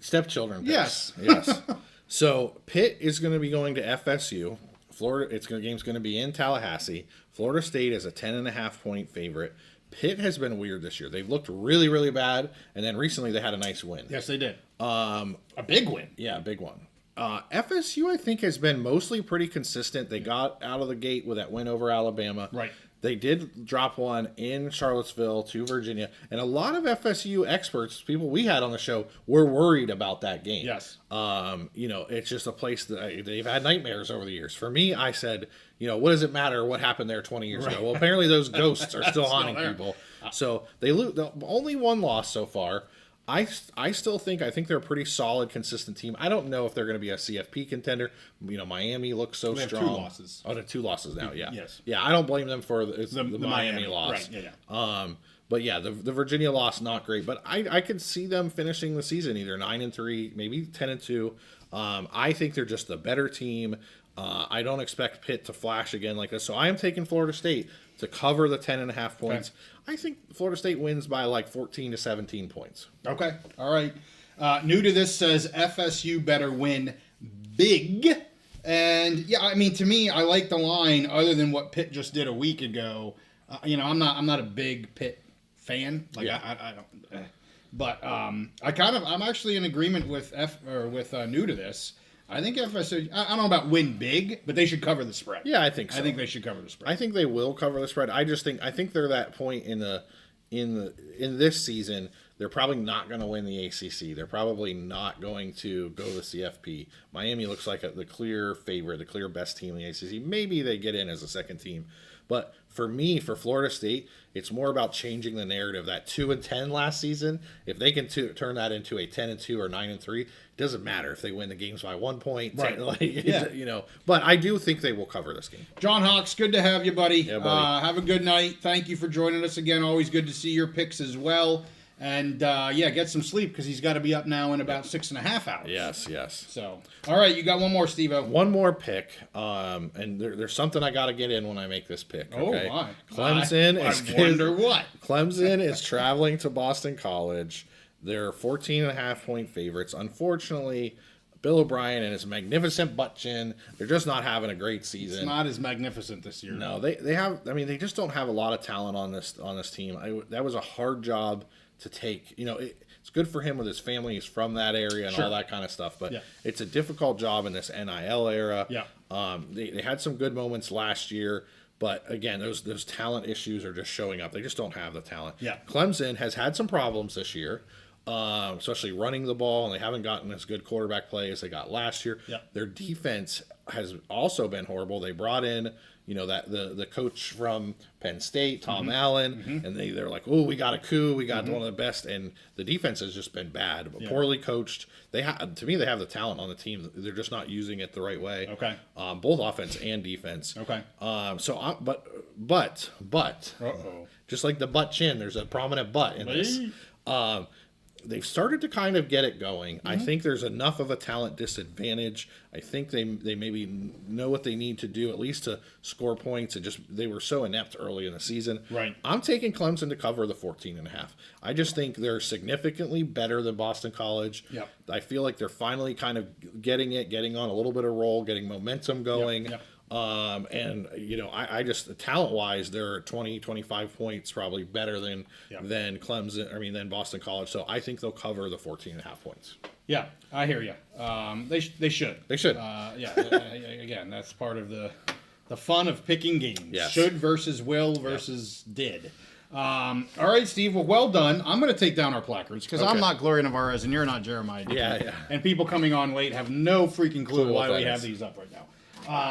stepchildren picks. Yes. So Pitt is going to be going to FSU. Florida, game's going to be in Tallahassee. Florida State is a 10.5 point favorite. Pitt has been weird this year. They've looked really, really bad, and then recently they had a nice win. Yes, they did. A big win. Yeah, a big one. FSU, I think, has been mostly pretty consistent. They got out of the gate with that win over Alabama. Right. They did drop one in Charlottesville to Virginia, and a lot of FSU experts, people we had on the show, were worried about that game. Yes. It's just a place that they've had nightmares over the years. For me, I said, what does it matter what happened there 20 years ago? Well, apparently those ghosts are still haunting people. So they only one loss so far. I still think they're a pretty solid, consistent team. I don't know if they're going to be a CFP contender. Miami looks so they strong. Have 2 losses. Oh, they have 2 losses now. Yeah. Yes. Yeah, I don't blame them for the Miami loss. Right. Yeah. But yeah, the Virginia loss not great. But I could see them finishing the season either 9-3, maybe 10-2. I think they're just the better team. I don't expect Pitt to flash again like this. So I am taking Florida State to cover the 10.5 points. Okay. I think Florida State wins by like 14 to 17 points. Okay. All right. New to this says FSU better win big. And yeah, I mean, to me, I like the line other than what Pitt just did a week ago. I'm not a big Pitt fan. Like I don't. But I'm actually in agreement with new to this. I think FSU, I don't know about win big, but they should cover the spread. Yeah, I think so. I think they should cover the spread. I think they will cover the spread. I think they're that point in this season. They're probably not going to win the ACC. They're probably not going to go to CFP. Miami looks like the clear favorite, the clear best team in the ACC. Maybe they get in as a second team. But for me, for Florida State, it's more about changing the narrative. That 2-10 last season, if they can turn that into a 10-2 or 9-3, it doesn't matter if they win the games by 1 point. Right. But I do think they will cover this game. John Hawks, good to have you, buddy. Yeah, buddy. Have a good night. Thank you for joining us again. Always good to see your picks as well. And, get some sleep because he's got to be up now in about 6.5 hours. Yes. So, all right, you got one more, Steve-O. One more pick, and there's something I got to get in when I make this pick. Okay? Oh, my. Clemson what? Clemson is traveling to Boston College. They're 14.5 point favorites. Unfortunately, Bill O'Brien and his magnificent butt chin, they're just not having a great season. It's not as magnificent this year. No, they have. I mean, they just don't have a lot of talent on this team. That was a hard job to take. It's good for him with his family. He's from that area and all that kind of stuff. But it's a difficult job in this NIL era. Yeah. They had some good moments last year. But again, those talent issues are just showing up. They just don't have the talent. Yeah. Clemson has had some problems this year. especially running the ball, and they haven't gotten as good quarterback play as they got last year. Yep. Their defense has also been horrible. They brought in, that the coach from Penn State, Tom Allen, and they're like, oh, we got a coup, we got one of the best, and the defense has just been bad, but poorly coached. To me, they have the talent on the team. They're just not using it the right way. Okay. Both offense and defense. Okay. But just like the butt chin, there's a prominent butt in this. They've started to kind of get it going. I think there's enough of a talent disadvantage. I think they maybe know what they need to do, at least to score points, and they were so inept early in the season. Right. I'm taking Clemson to cover the 14.5. I just think they're significantly better than Boston College. Yep. I feel like they're finally kind of getting on a little bit of roll, getting momentum going. Yep. I just talent-wise, they're 20, 25 points probably better than Clemson. Than Boston College. So I think they'll cover the 14.5 points. Yeah, I hear you. They should. They should. Again, that's part of the fun of picking games. Yes. Should versus will versus did. All right, Steve. Well done. I'm going to take down our placards because I'm not Gloria Navarez and you're not Jeremiah. Yeah. And people coming on late have no freaking clue why we have is. these up right now.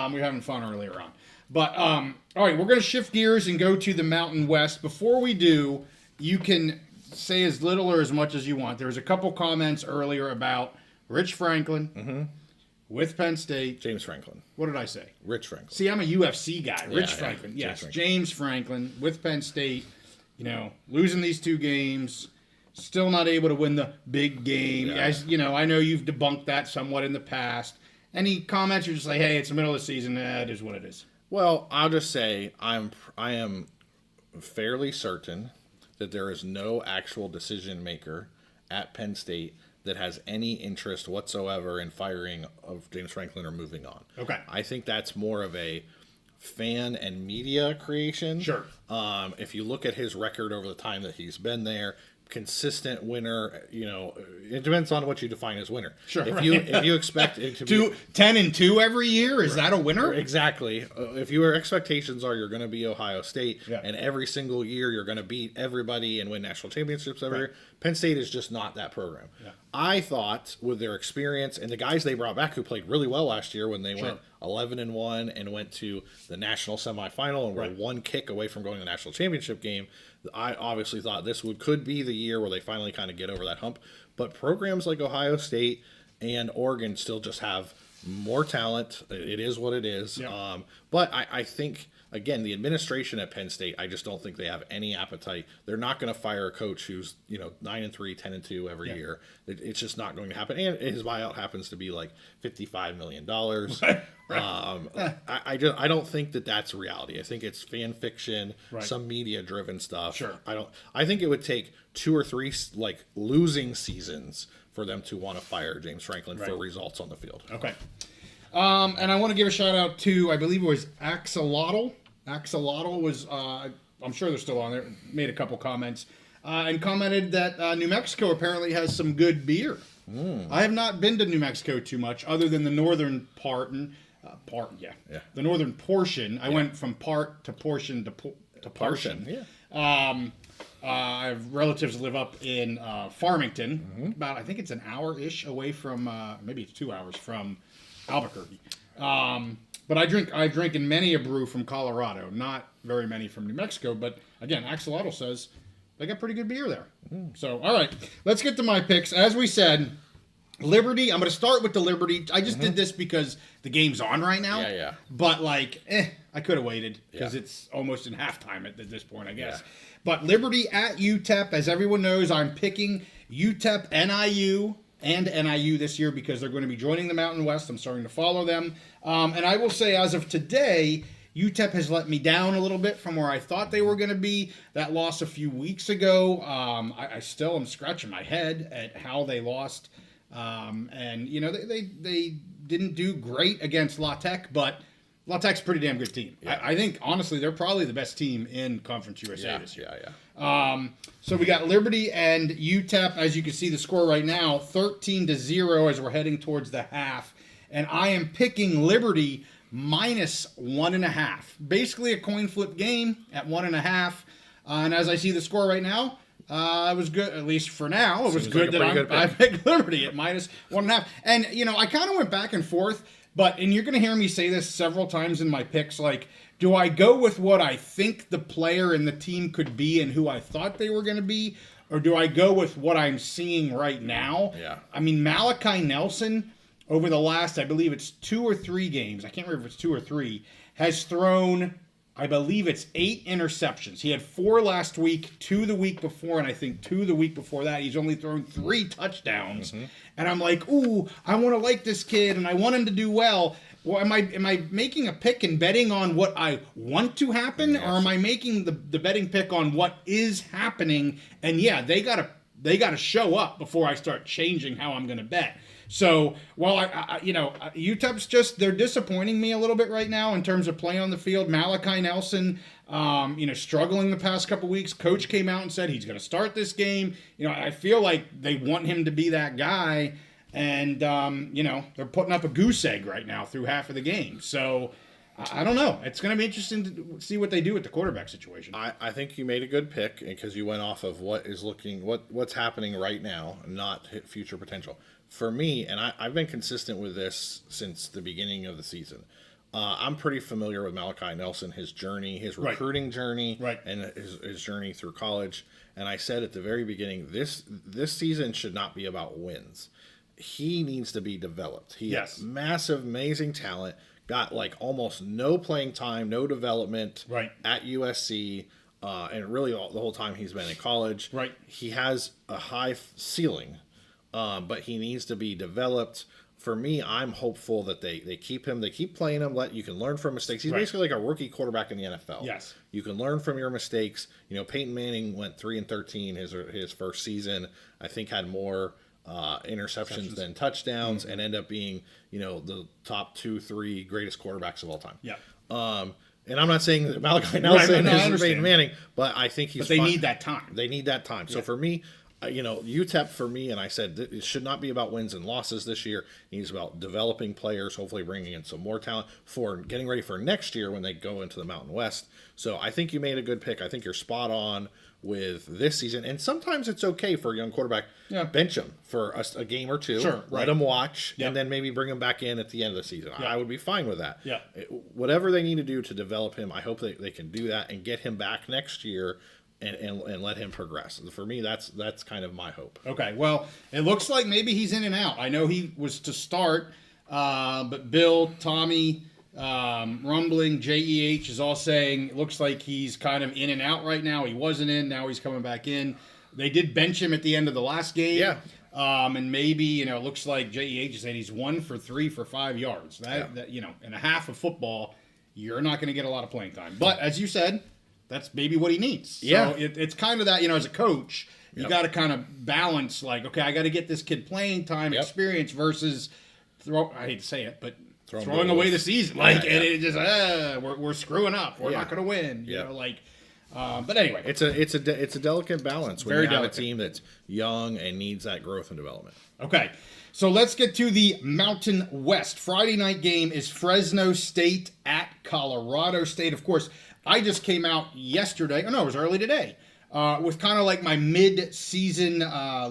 We were having fun earlier on. But, all right, we're going to shift gears and go to the Mountain West. Before we do, you can say as little or as much as you want. There was a couple comments earlier about Rich Franklin with Penn State. James Franklin. What did I say? Rich Franklin. See, I'm a UFC guy. Rich Yeah, Franklin. yeah. Yes, James Franklin with Penn State. Losing these 2 games. Still not able to win the big game. Yeah. As I know you've debunked that somewhat in the past. Any comments? You're just like, hey, it's the middle of the season. It is what it is. Well, I'll just say I am fairly certain that there is no actual decision maker at Penn State that has any interest whatsoever in firing of James Franklin or moving on. Okay. I think that's more of a fan and media creation. Sure. If you look at his record over the time that he's been there, consistent winner, it depends on what you define as winner. Sure. If you expect it to be 10-2 every year, is that a winner? Exactly. If your expectations are you're going to be Ohio State, Yeah. and every single year you're going to beat everybody and win national championships every year, Penn State is just not that program. Yeah. I thought with their experience and the guys they brought back who played really well last year when they went 11-1 and went to the national semifinal and were one kick away from going to the national championship game, I obviously thought this could be the year where they finally kind of get over that hump. But programs like Ohio State and Oregon still just have more talent. It is what it is. Yeah. But I think, again, the administration at Penn State, I just don't think they have any appetite. They're not going to fire a coach who's 9-3, 10-2 every year. It's just not going to happen. And his buyout happens to be like $55 million. I don't think that's reality. I think it's fan fiction, some media driven stuff. Sure. I think it would take 2 or 3 losing seasons for them to want to fire James Franklin for results on the field. Okay. And I want to give a shout out to, I believe it was Axolotl. Axolotl was, I'm sure they're still on there, made a couple comments, and commented that New Mexico apparently has some good beer. I have not been to New Mexico too much, other than the northern part, the northern portion. I went from part to portion to portion. Yeah. I have relatives that live up in Farmington, about, I think it's an hour-ish away from, maybe it's 2 hours from Albuquerque. But I drink in many a brew from Colorado, not very many from New Mexico. But again, Axolotl says they got pretty good beer there. So, all right, let's get to my picks. As we said, Liberty. I'm going to start with the Liberty. I just did this because the game's on right now. Yeah. But I could have waited because it's almost in halftime at this point, I guess. Yeah. But Liberty at UTEP, as everyone knows, I'm picking UTEP, NIU, and NIU this year because they're going to be joining the Mountain West. I'm starting to follow them. And I will say, as of today, UTEP has let me down a little bit from where I thought they were going to be. That loss a few weeks ago, I still am scratching my head at how they lost. And, they didn't do great against La Tech, but La Tech's a pretty damn good team. Yeah. I think, honestly, they're probably the best team in Conference USA this year. So we got Liberty and UTEP. As you can see the score right now, 13-0 as we're heading towards the half. And I am picking Liberty -1.5. Basically a coin flip game at 1.5. And as I see the score right now, It was good, at least for now. It was Seems good like a that pretty I good picked Liberty at -1.5. And, I kind of went back and forth, and you're going to hear me say this several times in my picks, like, do I go with what I think the player and the team could be and who I thought they were going to be, or do I go with what I'm seeing right now? Yeah. I mean, Malachi Nelson, over the last, I believe it's 2 or 3 games, I can't remember if it's 2 or 3, has thrown, I believe it's 8 interceptions. He had 4 last week, 2 the week before, and I think 2 the week before that. He's only thrown 3 touchdowns. Mm-hmm. And I'm like, ooh, I want to like this kid, and I want him to do well. Well, am I making a pick and betting on what I want to happen, or am I making the betting pick on what is happening? And yeah, they gotta show up before I start changing how I'm going to bet. So, while UTEP's they're disappointing me a little bit right now in terms of play on the field. Malachi Nelson, struggling the past couple weeks. Coach came out and said he's going to start this game. I feel like they want him to be that guy, and they're putting up a goose egg right now through half of the game. So, I don't know. It's going to be interesting to see what they do with the quarterback situation. I think you made a good pick because you went off of what's happening right now, not future potential. For me, and I've been consistent with this since the beginning of the season. I'm pretty familiar with Malachi Nelson, his journey, his recruiting journey, and his journey through college. And I said at the very beginning, this season should not be about wins. He needs to be developed. He has massive, amazing talent. Got like almost no playing time, no development at USC, and really the whole time he's been in college. Right. He has a high ceiling, but he needs to be developed. For me, I'm hopeful that they keep him. They keep playing him. You can learn from mistakes. He's basically like a rookie quarterback in the NFL. Yes. You can learn from your mistakes. Peyton Manning went 3-13 his first season. I think had more interceptions than touchdowns, and end up being the top 2-3 greatest quarterbacks of all time. Yeah. And I'm not saying that Malachi Nelson is Peyton Manning, but I think he's. But they need that time. They need that time. So for me, UTEP for me, and I said it should not be about wins and losses this year. It's about developing players, hopefully bringing in some more talent for getting ready for next year when they go into the Mountain West. So I think you made a good pick. I think you're spot on with this season. And sometimes it's okay for a young quarterback. Yeah. Bench him for a game or two. Sure, let him watch, and then maybe bring him back in at the end of the season. I would be fine with that. Yeah. Whatever they need to do to develop him, I hope they can do that and get him back next year and let him progress. For me, that's kind of my hope. Okay, well, it looks like maybe he's in and out. I know he was to start, but Bill, Tommy, Rumbling, JEH is all saying it looks like he's kind of in and out right now. He wasn't in, now he's coming back in. They did bench him at the end of the last game. Yeah. And maybe, it looks like JEH said he's 1 for 3 for 5 yards. That in a half of football, you're not going to get a lot of playing time. But as you said, that's maybe what he needs. So it's kind of that, as a coach, you got to kind of balance, like, okay, I got to get this kid playing time, experience versus I hate to say it, but throwing away the season. And it just, we're screwing up. We're not going to win. But anyway, it's a delicate balance when you have a team that's young and needs that growth and development. Okay, so let's get to the Mountain West. Friday night game is Fresno State at Colorado State. Of course, I just came out yesterday. Oh no, it was early today. With kind of like my mid-season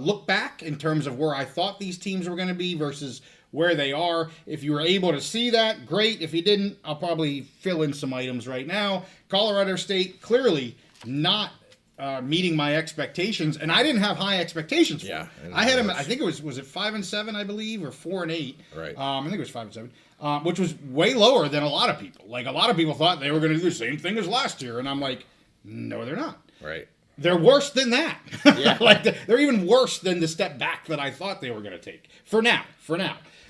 look back in terms of where I thought these teams were going to be versus where they are. If you were able to see that, great. If you didn't, I'll probably fill in some items right now. Colorado State clearly not meeting my expectations, and I didn't have high expectations for them. I had them. I think it was it 5-7, I believe, or 4-8. Right. I think it was 5-7, which was way lower than a lot of people. Like a lot of people thought they were going to do the same thing as last year, and I'm like, no, they're not. Right. They're worse than that. Yeah. They're even worse than the step back that I thought they were going to take. For now.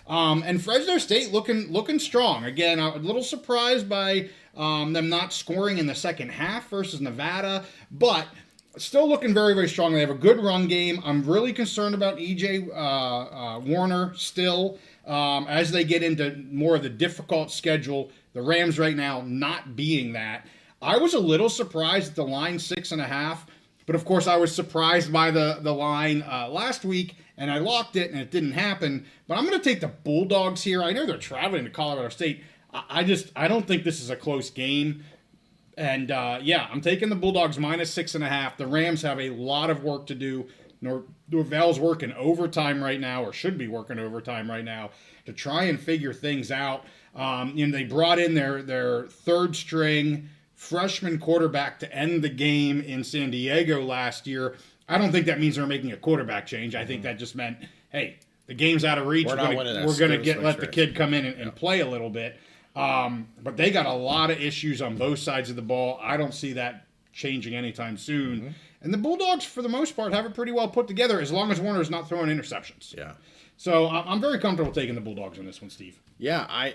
And Fresno State looking strong. Again, I'm a little surprised by them not scoring in the second half versus Nevada, but still looking very, very strong. They have a good run game. I'm really concerned about E.J. Warner still as they get into more of the difficult schedule. The Rams right now not being that. I was a little surprised at the line 6.5, but of course I was surprised by the line last week, and I locked it, and it didn't happen. But I'm going to take the Bulldogs here. I know they're traveling to Colorado State. I don't think this is a close game. And I'm taking the Bulldogs -6.5. The Rams have a lot of work to do. Norvell's working overtime right now, or should be working overtime right now, to try and figure things out. They brought in their third string freshman quarterback to end the game in San Diego last year. I don't think that means they're making a quarterback change. I think that just meant, hey, the game's out of reach. We're going to let the kid come in and play a little bit. But they got a lot of issues on both sides of the ball. I don't see that changing anytime soon. Mm-hmm. And the Bulldogs, for the most part, have it pretty well put together as long as Warner's not throwing interceptions. Yeah. So I'm very comfortable taking the Bulldogs on this one, Steve. Yeah,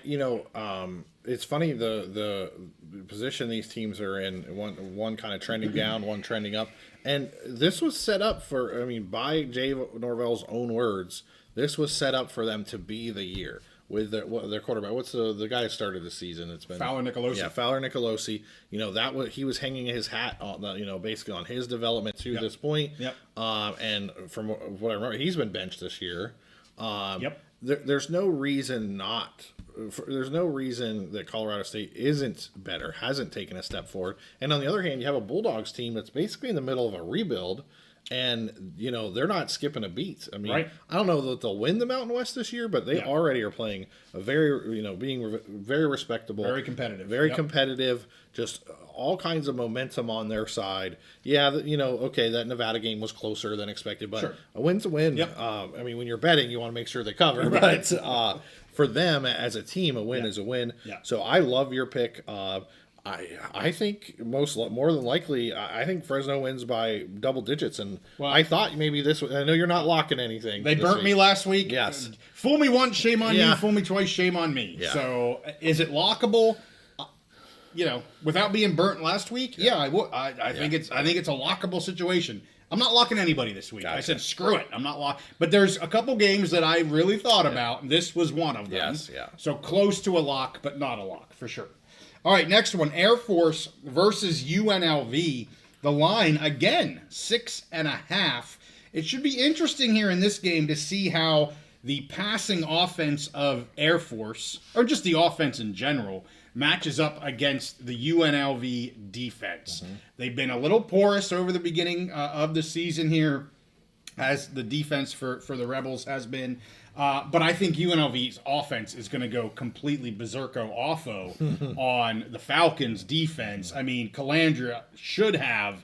it's funny the position these teams are in. One kind of trending down, one trending up, and this was set up for. By Jay Norvell's own words, this was set up for them to be the year with their quarterback. What's the guy that started the season? It's been Fowler Nicolosi. Yeah, Fowler Nicolosi. He was hanging his hat on basically on his development to this point. Yep. And from what I remember, he's been benched this year. Yep. There's no reason there's no reason that Colorado State isn't better, hasn't taken a step forward. And on the other hand, you have a Bulldogs team that's basically in the middle of a rebuild, and they're not skipping a beat. Right. I don't know that they'll win the Mountain West this year, but they already are playing a very being very respectable, very competitive, competitive. Just all kinds of momentum on their side. Yeah, okay, that Nevada game was closer than expected, but a win's a win. Yep. When you're betting, you want to make sure they cover, right. But for them as a team, a win is a win. Yeah. So I love your pick. I think more than likely, I think Fresno wins by double digits, and I thought maybe this. I know you're not locking anything. They burnt me last week. Yes. Fool me once, shame on you. Fool me twice, shame on me. Yeah. So is it lockable? Without being burnt last week, I would. I think it's a lockable situation. I'm not locking anybody this week. Gotcha. I said screw it. I'm not lock. But there's a couple games that I really thought about, and this was one of them. Yes, yeah. So close to a lock, but not a lock for sure. All right, next one: Air Force versus UNLV. The line again, 6.5. It should be interesting here in this game to see how the passing offense of Air Force, or just the offense in general, matches up against the UNLV defense. Mm-hmm. They've been a little porous over the beginning of the season here, as the defense for the Rebels has been. But I think UNLV's offense is going to go completely berserko-offo on the Falcons' defense. Calandria should have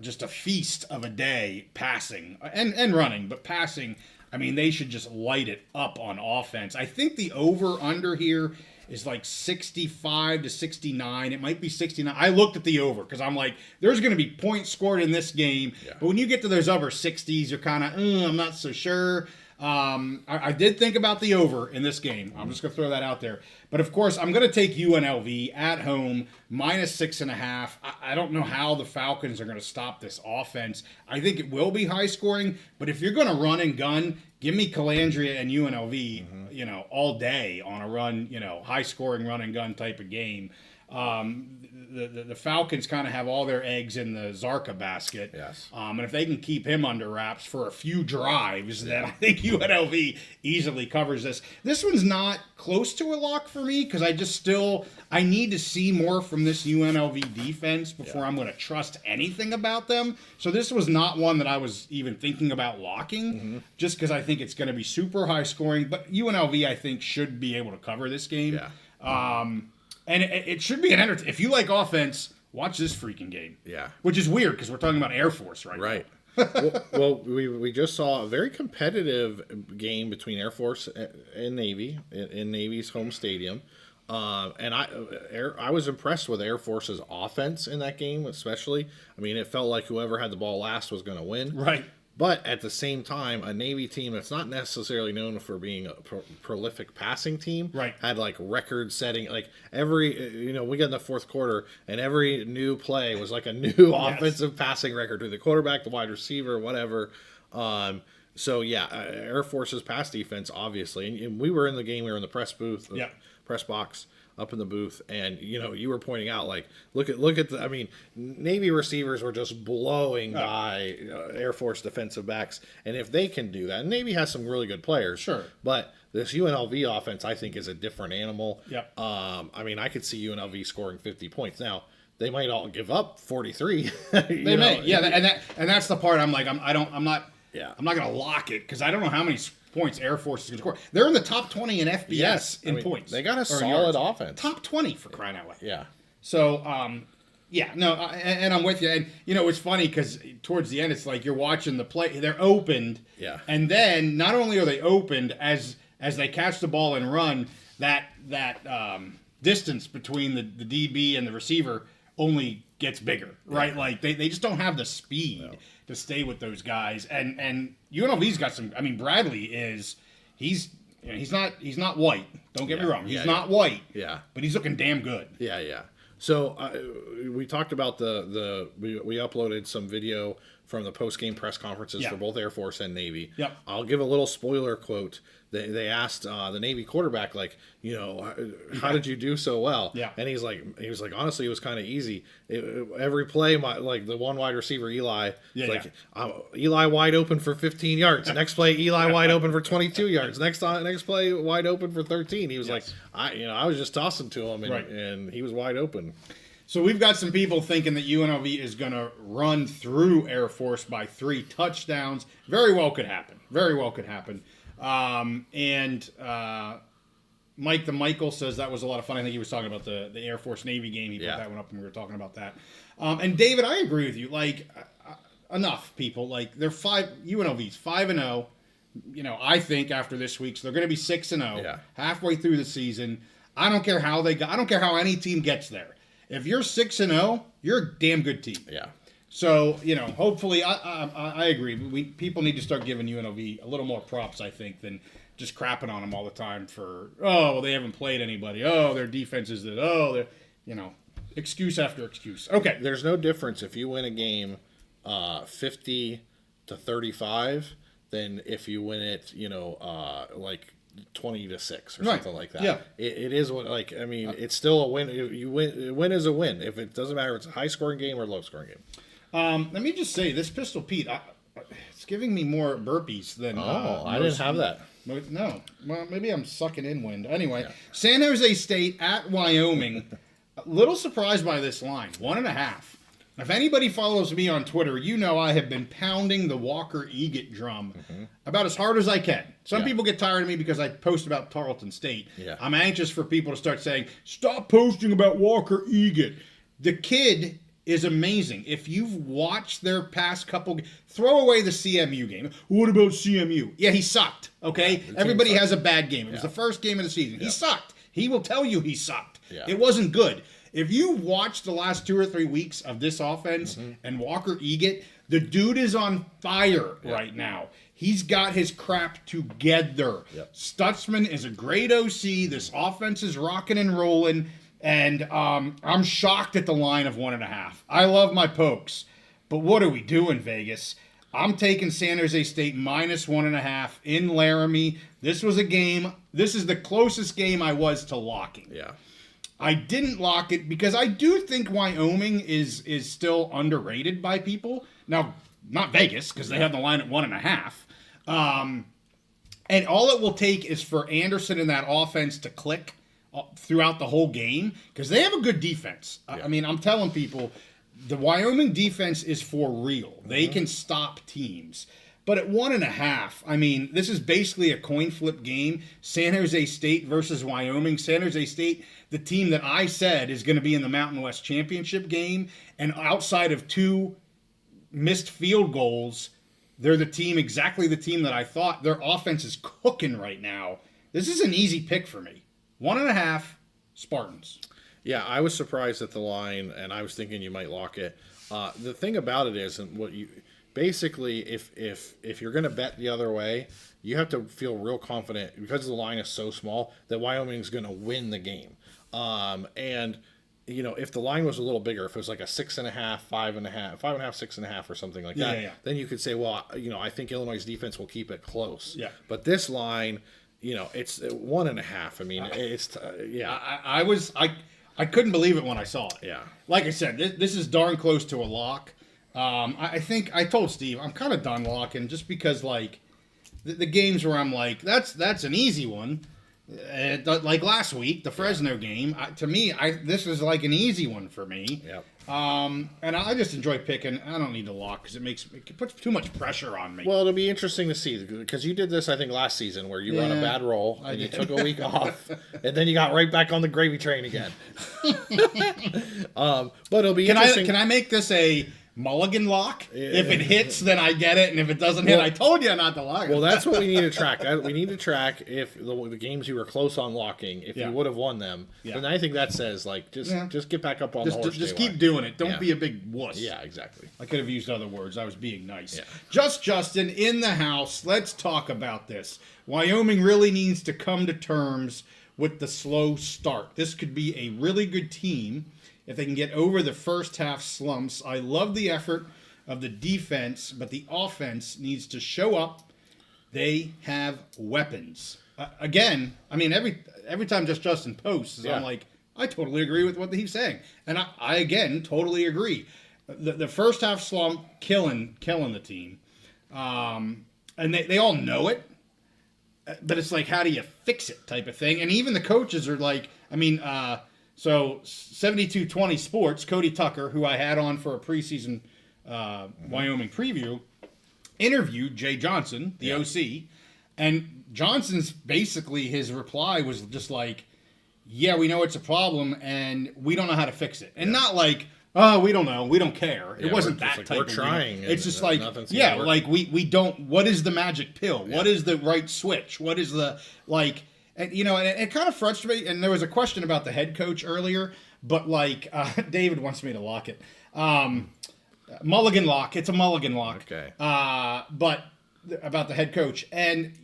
just a feast of a day passing and running, but passing, they should just light it up on offense. I think the over-under here is like 65 to 69. It might be 69. I looked at the over because I'm like, there's going to be points scored in this game. Yeah. But when you get to those upper 60s, you're kind of, I'm not so sure. I did think about the over in this game. I'm just going to throw that out there. But, of course, I'm going to take UNLV at home, -6.5. I don't know how the Falcons are going to stop this offense. I think it will be high scoring. But if you're going to run and gun, give me Calandria and UNLV, all day on a run, high scoring run and gun type of game. The Falcons kind of have all their eggs in the Zarka basket. Yes. And if they can keep him under wraps for a few drives, then I think UNLV easily covers this. This one's not close to a lock for me because I need to see more from this UNLV defense before I'm going to trust anything about them. So this was not one that I was even thinking about locking, just because I think it's going to be super high scoring. But UNLV, I think, should be able to cover this game. Yeah. And it should be an entertainment. If you like offense, watch this freaking game. Yeah. Which is weird because we're talking about Air Force right now. well, we just saw a very competitive game between Air Force and Navy in Navy's home stadium. And I was impressed with Air Force's offense in that game, especially. It felt like whoever had the ball last was going to win. Right. But at the same time, a Navy team that's not necessarily known for being a prolific passing team, had like record-setting, like every, we got in the fourth quarter, and every new play was like a new offensive passing record to the quarterback, the wide receiver, whatever. Air Force's pass defense, obviously, and we were in the game, we were in the press booth, press box, up in the booth, and you were pointing out, like, look at the Navy receivers were just blowing by Air Force defensive backs, and if they can do that, and Navy has some really good players, sure, but this UNLV offense I think is a different animal. Yep. I could see UNLV scoring 50 points. Now they might all give up 43. They may, yeah, and that's the part I'm like, I'm not gonna lock it because I don't know how many points Air Force is gonna score. They're in the top 20 in FBS in points. They got a solid offense. Top 20 for crying out loud. Yeah. So, and I'm with you. And it's funny because towards the end, it's like you're watching the play. They're opened, and then not only are they opened as they catch the ball and run, that distance between the DB and the receiver only gets bigger, right? Yeah. Like they just don't have the speed to stay with those guys. And UNLV's got some. I mean, Bradley he's not white. Don't get me wrong. He's not white. Yeah, but he's looking damn good. Yeah. So we talked about we uploaded some video from the post-game press conferences for both Air Force and Navy. Yep. I'll give a little spoiler quote. They asked the Navy quarterback, like, how did you do so well? Yeah. And he was like, honestly, it was kind of easy. Every play, like the one wide receiver, Eli, Eli wide open for 15 yards. Next play, Eli wide open for 22 yards. Next play, wide open for 13. He was like, I was just tossing to him, and he was wide open. So we've got some people thinking that UNLV is going to run through Air Force by 3 touchdowns. Very well could happen. Mike the Michael says that was a lot of fun. I think he was talking about the Air Force Navy game. He put that one up when we were talking about that. And David, I agree with you. Like, enough people. Like, UNLV's 5-0. I think after this week, so they're going to be 6-0 halfway through the season. I don't care how I don't care how any team gets there. If you're 6-0, you're a damn good team. Yeah. So, hopefully, I agree. People need to start giving UNLV a little more props, I think, than just crapping on them all the time for, they haven't played anybody. Their defense is that, excuse after excuse. Okay. There's no difference if you win a game 50-35 than if you win it, like 20-6 or something like that. Yeah. It is what, it's still a win. You win is a win. If it doesn't matter if it's a high scoring game or a low scoring game. Let me just say, this Pistol Pete, it's giving me more burpees than. I didn't have that. No. Well, maybe I'm sucking in wind. Anyway, San Jose State at Wyoming. A little surprised by this line, 1.5. If anybody follows me on Twitter, I have been pounding the Walker Eget drum about as hard as I can. Some people get tired of me because I post about Tarleton State. Yeah. I'm anxious for people to start saying, stop posting about Walker Eget. The kid is amazing. If you've watched their past couple, throw away the CMU game. What about CMU? Yeah, he sucked, okay? Everybody has a bad game. It was the first game of the season. He sucked. He will tell you he sucked. Yeah. It wasn't good. If you watch the last 2 or 3 weeks of this offense and Walker Eget, the dude is on fire right now. He's got his crap together. Yep. Stutzman is a great OC. This offense is rocking and rolling. And I'm shocked at the line of 1.5. I love my pokes. But what are we doing, Vegas? I'm taking San Jose State minus 1.5 in Laramie. This was a game. This is the closest game I was to locking. Yeah. I didn't lock it because I do think Wyoming is still underrated by people. Now, not Vegas, because they have the line at 1.5. And all it will take is for Anderson and that offense to click throughout the whole game, because they have a good defense. I mean, I'm telling people, the Wyoming defense is for real. They can stop teams. But at 1.5, I mean, this is basically a coin flip game. San Jose State versus Wyoming. San Jose State, the team that I said is going to be in the Mountain West Championship game. And outside of 2 missed field goals, they're exactly the team that I thought. Their offense is cooking right now. This is an easy pick for me. 1.5, Spartans. Yeah, I was surprised at the line, and I was thinking you might lock it. The thing about it is, basically, if you're going to bet the other way, you have to feel real confident, because the line is so small, that Wyoming's going to win the game. And if the line was a little bigger, if it was like a 6.5, 5.5, 6.5, or something like that, then you could say, well, I think Illinois' defense will keep it close. Yeah. But this line, it's 1.5. I mean, it's I couldn't believe it when I saw it. Yeah. Like I said, this is darn close to a lock. I think I told Steve I'm kind of done locking, just because the games where I'm like, that's an easy one. Like last week, the Fresno game, to me, this is like an easy one for me. Yep. And I just enjoy picking. I don't need to lock because it puts too much pressure on me. Well, it'll be interesting to see because you did this, I think, last season where you were on a bad roll and you took a week off, and then you got right back on the gravy train again. But it'll be interesting. Can I make this a mulligan lock? If it hits, then I get it, and if it doesn't hit, I told you not to lock it. Well, that's what we need to track. We need to track if the games you were close on locking, if you would have won them. Then I think that says just get back up on the horse. Just keep doing it. Don't be a big wuss. Yeah, exactly. I could have used other words. I was being nice. Yeah. Just Justin in the house. Let's talk about this. Wyoming really needs to come to terms with the slow start. This could be a really good team if they can get over the first half slumps. I love the effort of the defense, but the offense needs to show up. They have weapons. Again, I mean, every time Just Justin posts, I'm like, I totally agree with what he's saying. And I again, totally agree. The first half slump, killing the team. And they all know it. But it's like, how do you fix it type of thing? And even the coaches are like, I mean, so 7220 Sports, Cody Tucker, who I had on for a preseason Wyoming preview, interviewed Jay Johnson, the OC, and Johnson's basically his reply was just like, yeah, we know it's a problem and we don't know how to fix it. And not like, oh, we don't know, we don't care. It wasn't that type of thing. We're trying. It's just like, yeah, like we don't, what is the magic pill? What is the right switch? What is the, like... And, you know, and it kind of frustrates me. And there was a question about the head coach earlier, but like David wants me to lock it. Mulligan lock. It's a mulligan lock. Okay. But about the head coach. And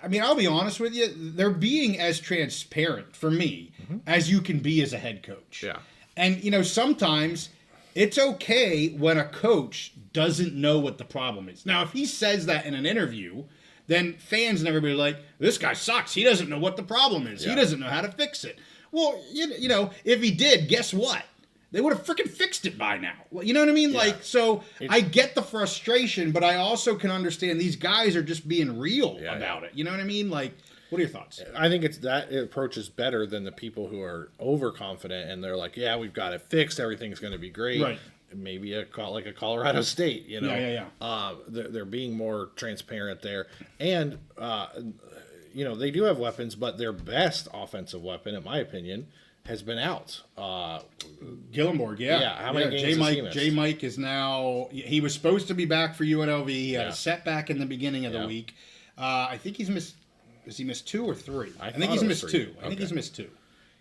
I mean, I'll be honest with you. They're being as transparent for me as you can be as a head coach. Yeah. And, you know, sometimes it's okay when a coach doesn't know what the problem is. Now, if he says that in an interview, then fans and everybody are like, this guy sucks. He doesn't know what the problem is. He doesn't know how to fix it. Well, you know, if he did, guess what? They would have freaking fixed it by now. You know what I mean? Like, so I get the frustration, but I also can understand these guys are just being real about it. You know what I mean? Like, what are your thoughts? I think that approach is better than the people who are overconfident and they're like, yeah, we've got it fixed. Everything's going to be great. Right. Maybe like a Colorado State, you know. Yeah. They're being more transparent there, and you know they do have weapons, but their best offensive weapon, in my opinion, has been out. Gillenborg, yeah. How many games has he missed? J. Mike is now. He was supposed to be back for UNLV. He had a setback in the beginning of the week. I think he's missed. Has he missed 2 or 3? I think he's missed 2. I think he's missed 2.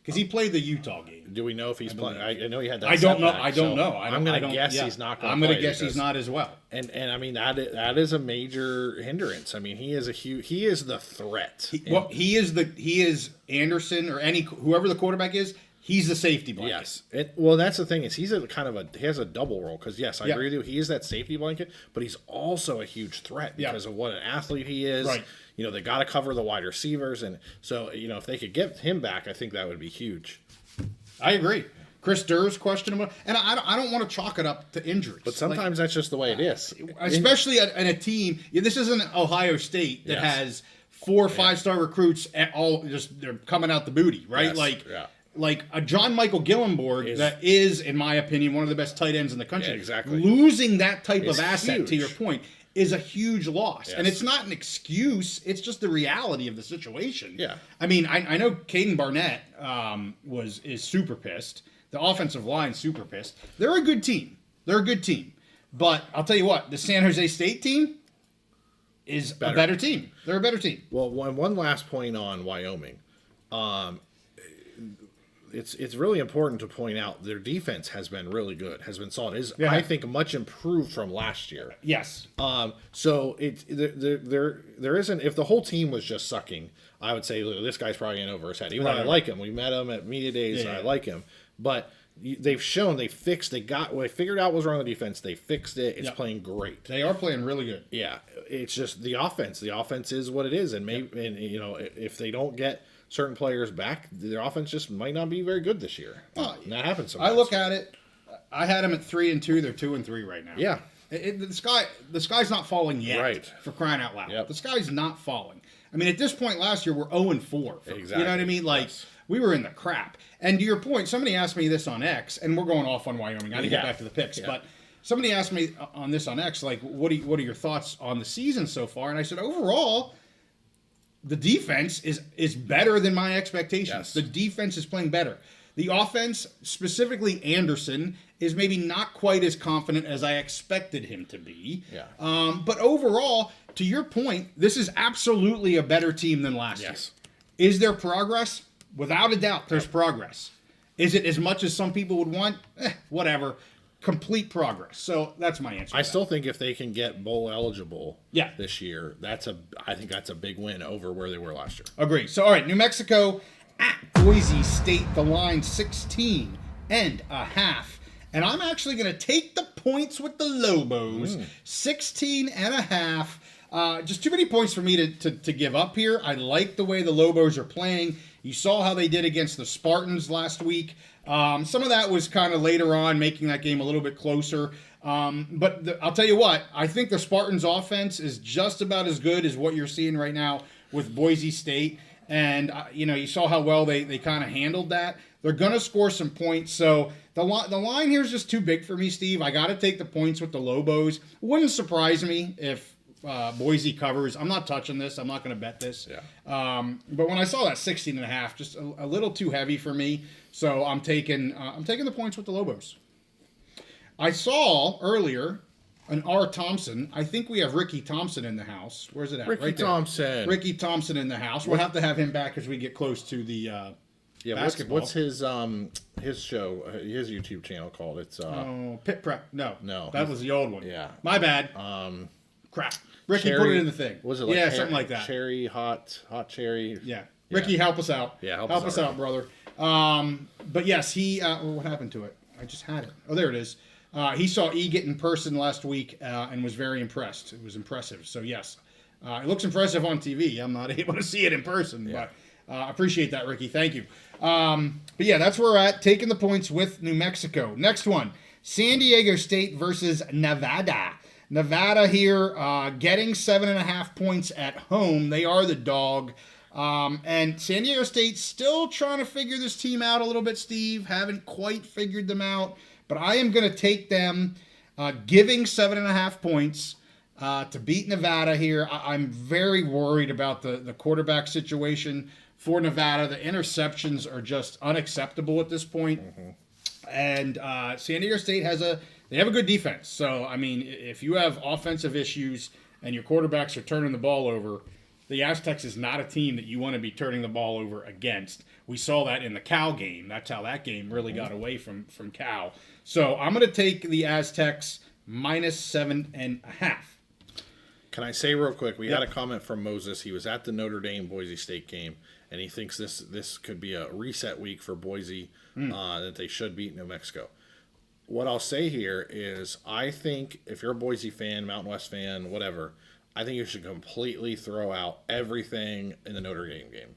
Because he played the Utah game. Do we know if he's playing? I know he had that. I don't know. Setback, I don't know. I'm going to guess he's not going to play. I'm going to guess he's not as well. And I mean that is a major hindrance. I mean he is the threat. He is Anderson or whoever the quarterback is. He's the safety blanket. Yes. Well, that's the thing is he has a double role because yes, I agree with you. He is that safety blanket, but he's also a huge threat because of what an athlete he is. Right. You know, they got to cover the wide receivers, and so you know if they could get him back, I think that would be huge. I agree. Chris Durr's questionable, and I don't want to chalk it up to injuries. But sometimes that's just the way it is. Especially in a team. This isn't Ohio State that has 4 or 5-star recruits at all. Just they're coming out the booty, right? Yes. Like a John Michael Gillenborg that is, in my opinion, one of the best tight ends in the country. Yeah, exactly. Losing that type of asset, huge. to your point, is a huge loss. Yes. And it's not an excuse. It's just the reality of the situation. Yeah. I mean, I know Caden Barnett is super pissed. The offensive line super pissed. They're a good team. But I'll tell you what, the San Jose State team is a better team. They're a better team. Well, one last point on Wyoming. It's really important to point out their defense has been really good, has been solid. I think much improved from last year. Yes. So there isn't, if the whole team was just sucking, I would say this guy's probably in over his head. Even though I like him, we met him at media days, and I like him, but they've shown they figured out what was wrong with the defense. They fixed it. It's playing great. They are playing really good. Yeah, it's just the offense. The offense is what it is, and maybe and you know if they don't get certain players back, their offense just might not be very good this year. And that happens sometimes. I look at it. I had them at 3-2. They're 2-3 right now. Yeah. The sky's not falling yet. Right. For crying out loud. Yep. The sky's not falling. I mean, at this point last year, we're 0-4. Exactly. You know what I mean? Like, Yes. we were in the crap. And to your point, somebody asked me this on X, and we're going off on Wyoming. I got to get back to the picks. Yeah. But somebody asked me on this on X, like, what are your thoughts on the season so far? And I said, overall, the defense is better than my expectations. Yes. The defense is playing better. The offense, specifically Anderson, is maybe not quite as confident as I expected him to be. Yeah. But overall, to your point, this is absolutely a better team than last year. Yes. Is there progress? Without a doubt, there's progress. Is it as much as some people would want? Whatever. Complete progress. So that's my answer. I still think if they can get bowl eligible this year, I think that's a big win over where they were last year. Agree. So, all right, New Mexico at Boise State, the line 16.5. And I'm actually going to take the points with the Lobos, 16.5. Just too many points for me to give up here. I like the way the Lobos are playing. You saw how they did against the Spartans last week. Some of that was kind of later on, making that game a little bit closer. But I'll tell you what, I think the Spartans' offense is just about as good as what you're seeing right now with Boise State. And, you saw how well they kind of handled that. They're going to score some points. So the line here is just too big for me, Steve. I got to take the points with the Lobos. Wouldn't surprise me if Boise covers. I'm not touching this. I'm not going to bet this. Yeah. But when I saw that 16.5, just a little too heavy for me. So I'm taking the points with the Lobos. I saw earlier an R. Thompson. I think we have Ricky Thompson in the house. Where's it at? Ricky right there. Thompson. Ricky Thompson in the house. We'll have to have him back as we get close to the basketball. What's his show, his YouTube channel called? It's Pit Prep. No. That was the old one. Yeah. My bad. Crap. Ricky, put it in the thing. Was it like something like that. Cherry, hot cherry? Yeah. Ricky, help us out. Yeah, help us out, brother. But yes, he. What happened to it? I just had it. Oh, there it is. He saw Eget in person last week and was very impressed. It was impressive. So yes, it looks impressive on TV. I'm not able to see it in person, but I appreciate that, Ricky. Thank you. But yeah, that's where we're at. Taking the points with New Mexico. Next one, San Diego State versus Nevada. Nevada here getting 7.5 points at home. They are the dog. And San Diego State still trying to figure this team out a little bit, Steve. Haven't quite figured them out. But I am going to take them giving 7.5 points to beat Nevada here. I'm very worried about the quarterback situation for Nevada. The interceptions are just unacceptable at this point. Mm-hmm. And San Diego State they have a good defense. So, I mean, if you have offensive issues and your quarterbacks are turning the ball over, the Aztecs is not a team that you want to be turning the ball over against. We saw that in the Cal game. That's how that game really got away from Cal. So I'm going to take the Aztecs minus 7.5. Can I say real quick, we had a comment from Moses. He was at the Notre Dame Boise State game, and he thinks this could be a reset week for Boise, that they should beat New Mexico. What I'll say here is I think if you're a Boise fan, Mountain West fan, whatever, I think you should completely throw out everything in the Notre Dame game.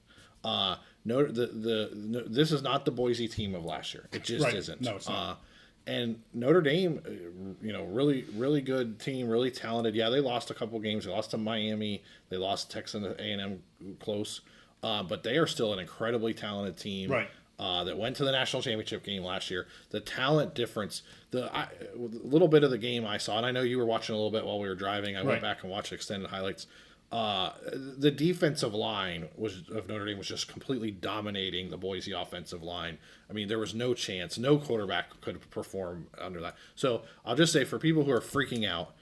This is not the Boise team of last year. It just isn't. No, it's not. And Notre Dame, really, really good team, really talented. Yeah, they lost a couple games. They lost to Miami. They lost to Texas A&M close. But they are still an incredibly talented team. Right. That went to the national championship game last year. The talent difference, a little bit of the game I saw, and I know you were watching a little bit while we were driving. I went back and watched extended highlights. The defensive line of Notre Dame was just completely dominating the Boise offensive line. I mean, there was no chance. No quarterback could perform under that. So I'll just say for people who are freaking out,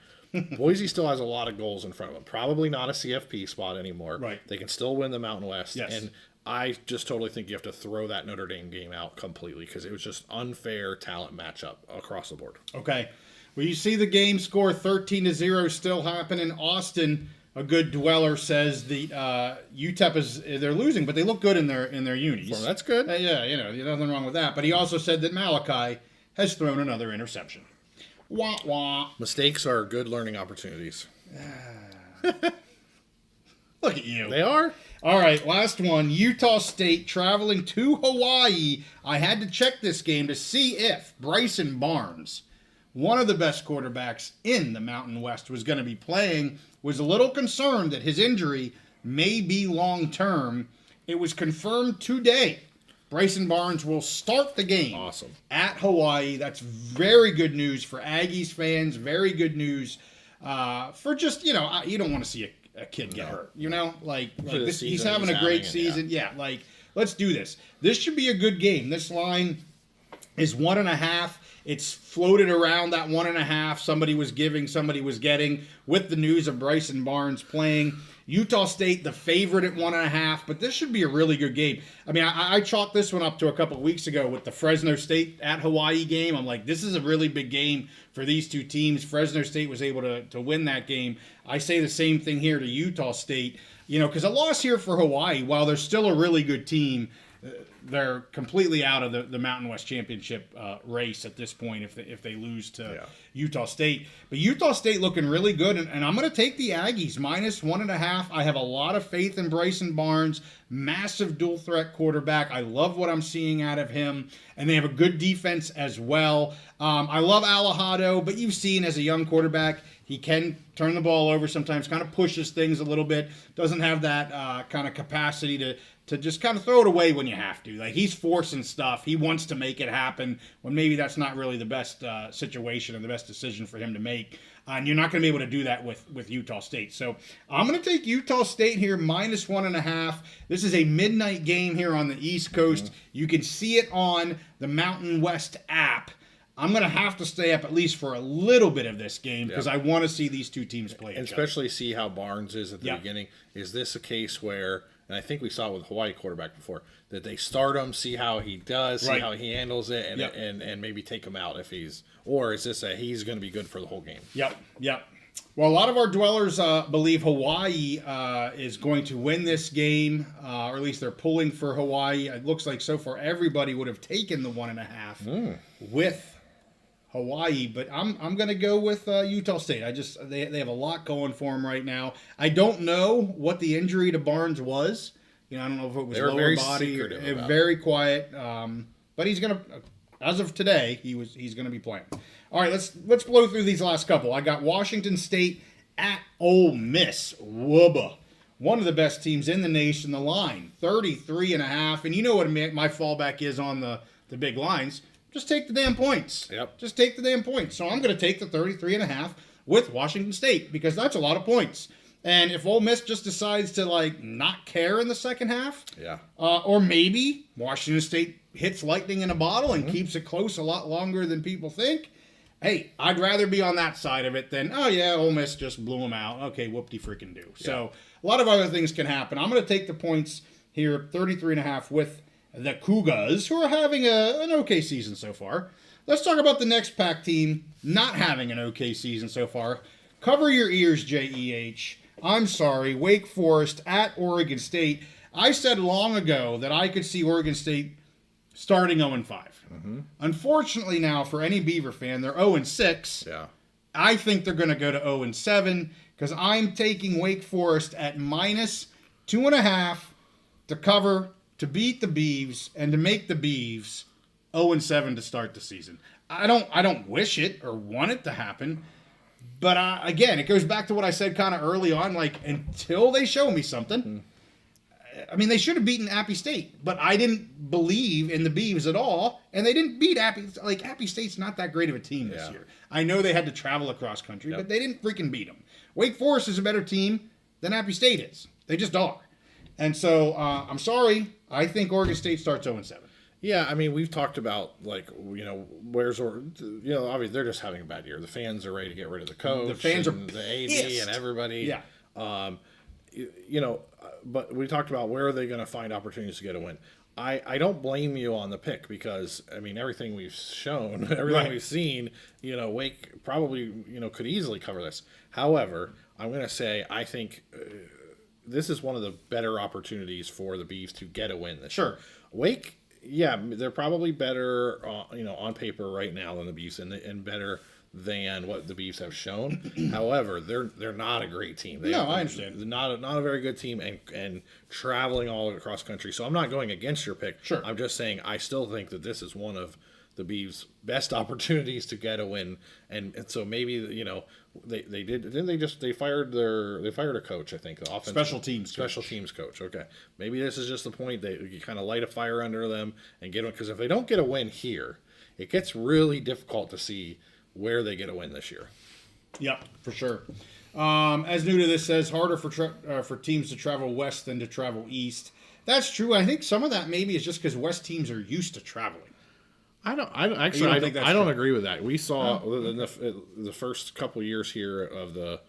Boise still has a lot of goals in front of them. Probably not a CFP spot anymore. Right. They can still win the Mountain West. Yes. And I just totally think you have to throw that Notre Dame game out completely because it was just unfair talent matchup across the board. Okay. Well, you see the game score 13-0 still happening. Austin, a good dweller, says the UTEP they're losing, but they look good in their unis. Well, that's good. There's nothing wrong with that. But he also said that Malachi has thrown another interception. Wah, wah. Mistakes are good learning opportunities. Look at you. They are. All right, last one. Utah State traveling to Hawaii. I had to check this game to see if Bryson Barnes, one of the best quarterbacks in the Mountain West, was going to be playing. Was a little concerned that his injury may be long-term. It was confirmed today. Bryson Barnes will start the game at Hawaii. That's very good news for Aggies fans. Very good news for just, you don't want to see a kid get hurt. Like this, he's having a great season. Yeah, like, let's do this. This should be a good game. This line is 1.5. It's floated around that 1.5. Somebody was giving, somebody was getting with the news of Bryson Barnes playing. Utah State, the favorite at 1.5, but this should be a really good game. I mean, I chalked this one up to a couple of weeks ago with the Fresno State at Hawaii game. I'm like, this is a really big game for these two teams. Fresno State was able to win that game. I say the same thing here to Utah State, because a loss here for Hawaii, while they're still a really good team, they're completely out of the Mountain West Championship race at this point if they lose to Utah State. But Utah State looking really good, and I'm going to take the Aggies -1.5. I have a lot of faith in Bryson Barnes, massive dual threat quarterback. I love what I'm seeing out of him, and they have a good defense as well. I love Alejado, but you've seen as a young quarterback, he can turn the ball over sometimes, kind of pushes things a little bit, doesn't have that kind of capacity to just kind of throw it away when you have to. Like, he's forcing stuff. He wants to make it happen when maybe that's not really the best situation or the best decision for him to make. And you're not going to be able to do that with Utah State. So I'm going to take Utah State here -1.5. This is a midnight game here on the East Coast. You can see it on the Mountain West app. I'm going to have to stay up at least for a little bit of this game because I want to see these two teams play and each other. Especially see how Barnes is at the beginning. Is this a case where, and I think we saw it with Hawaii quarterback before, that they start him, see how he does, see how he handles it, and maybe take him out if he's, or is this he's going to be good for the whole game? Yep. Well, a lot of our dwellers believe Hawaii is going to win this game, or at least they're pulling for Hawaii. It looks like so far everybody would have taken the 1.5 with Hawaii, but I'm going to go with Utah State. They have a lot going for them right now. I don't know what the injury to Barnes was. I don't know if it was lower body or very quiet. But he's going to, as of today, he's going to be playing. All right, let's blow through these last couple. I got Washington State at Ole Miss. Wubba. One of the best teams in the nation. The line 33.5, and you know what my fallback is on the big lines. Just take the damn points. Just take the damn points. So I'm going to take the 33.5 with Washington State because that's a lot of points. And if Ole Miss just decides to not care in the second half, or maybe Washington State hits lightning in a bottle and keeps it close a lot longer than people think, hey, I'd rather be on that side of it than, oh yeah, Ole Miss just blew them out. Okay, whoop-de-freaking do. So a lot of other things can happen. I'm going to take the points here, 33.5 with the Cougars, who are having an okay season so far. Let's talk about the next Pac team not having an okay season so far. Cover your ears, JEH. I'm sorry, Wake Forest at Oregon State. I said long ago that I could see Oregon State starting 0-5. Unfortunately now, for any Beaver fan, they're 0-6. I think they're going to go to 0-7 because I'm taking Wake Forest at -2.5 to cover, to beat the Beavs, and to make the Beavs 0-7 to start the season. I don't wish it or want it to happen, but again, it goes back to what I said kind of early on. Until they show me something, I mean, they should have beaten Appy State, but I didn't believe in the Beavs at all, and they didn't beat Appy. Appy State's not that great of a team this year. I know they had to travel across country, but they didn't freaking beat them. Wake Forest is a better team than Appy State is. They just are. And so, I'm sorry. I think Oregon State starts 0-7. Yeah, I mean, we've talked about, obviously they're just having a bad year. The fans are ready to get rid of the coach. The fans are the AD pissed. and everybody. Yeah. But we talked about where are they going to find opportunities to get a win. I don't blame you on the pick because, I mean, everything we've shown, everything we've seen, Wake probably, could easily cover this. However, I'm going to say I think this is one of the better opportunities for the Beavs to get a win this year. Wake, they're probably better, on paper right now than the Beavs and better than what the Beavs have shown. However, they're not a great team. I understand. They're not a very good team and traveling all across country. So I'm not going against your pick. Sure. I'm just saying I still think that this is one of the Beavs' best opportunities to get a win, and so maybe they fired a coach, I think, the offensive special teams coach. Okay, maybe this is just the point that you kind of light a fire under them and get them, because if they don't get a win here, it gets really difficult to see where they get a win this year. Yep, for sure. As new to this says, harder for teams to travel west than to travel east. That's true. I think some of that maybe is just because West teams are used to traveling. I don't agree with that. We saw in the first couple years here of the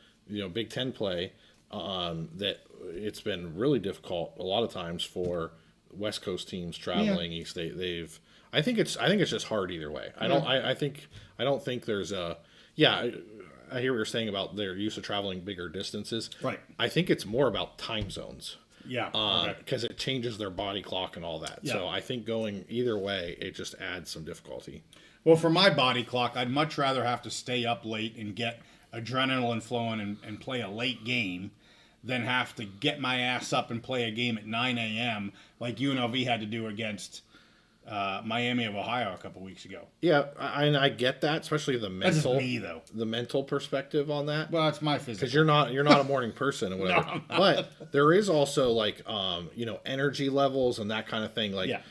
Big 10 play that it's been really difficult a lot of times for West Coast teams traveling east. I think it's just hard either way. I don't think there's a I hear what you're saying about they're used to traveling bigger distances. Right. I think it's more about time zones. Yeah. Because it changes their body clock and all that. Yeah. So I think going either way, it just adds some difficulty. Well, for my body clock, I'd much rather have to stay up late and get adrenaline flowing and play a late game than have to get my ass up and play a game at 9 a.m. like UNLV had to do against Miami of Ohio a couple weeks ago. Yeah, I get that, especially the mental. That's just me, though. The mental perspective on that. Well, it's my physical. Because you're not a morning person or whatever. No, but there is also like energy levels and that kind of thing. Like,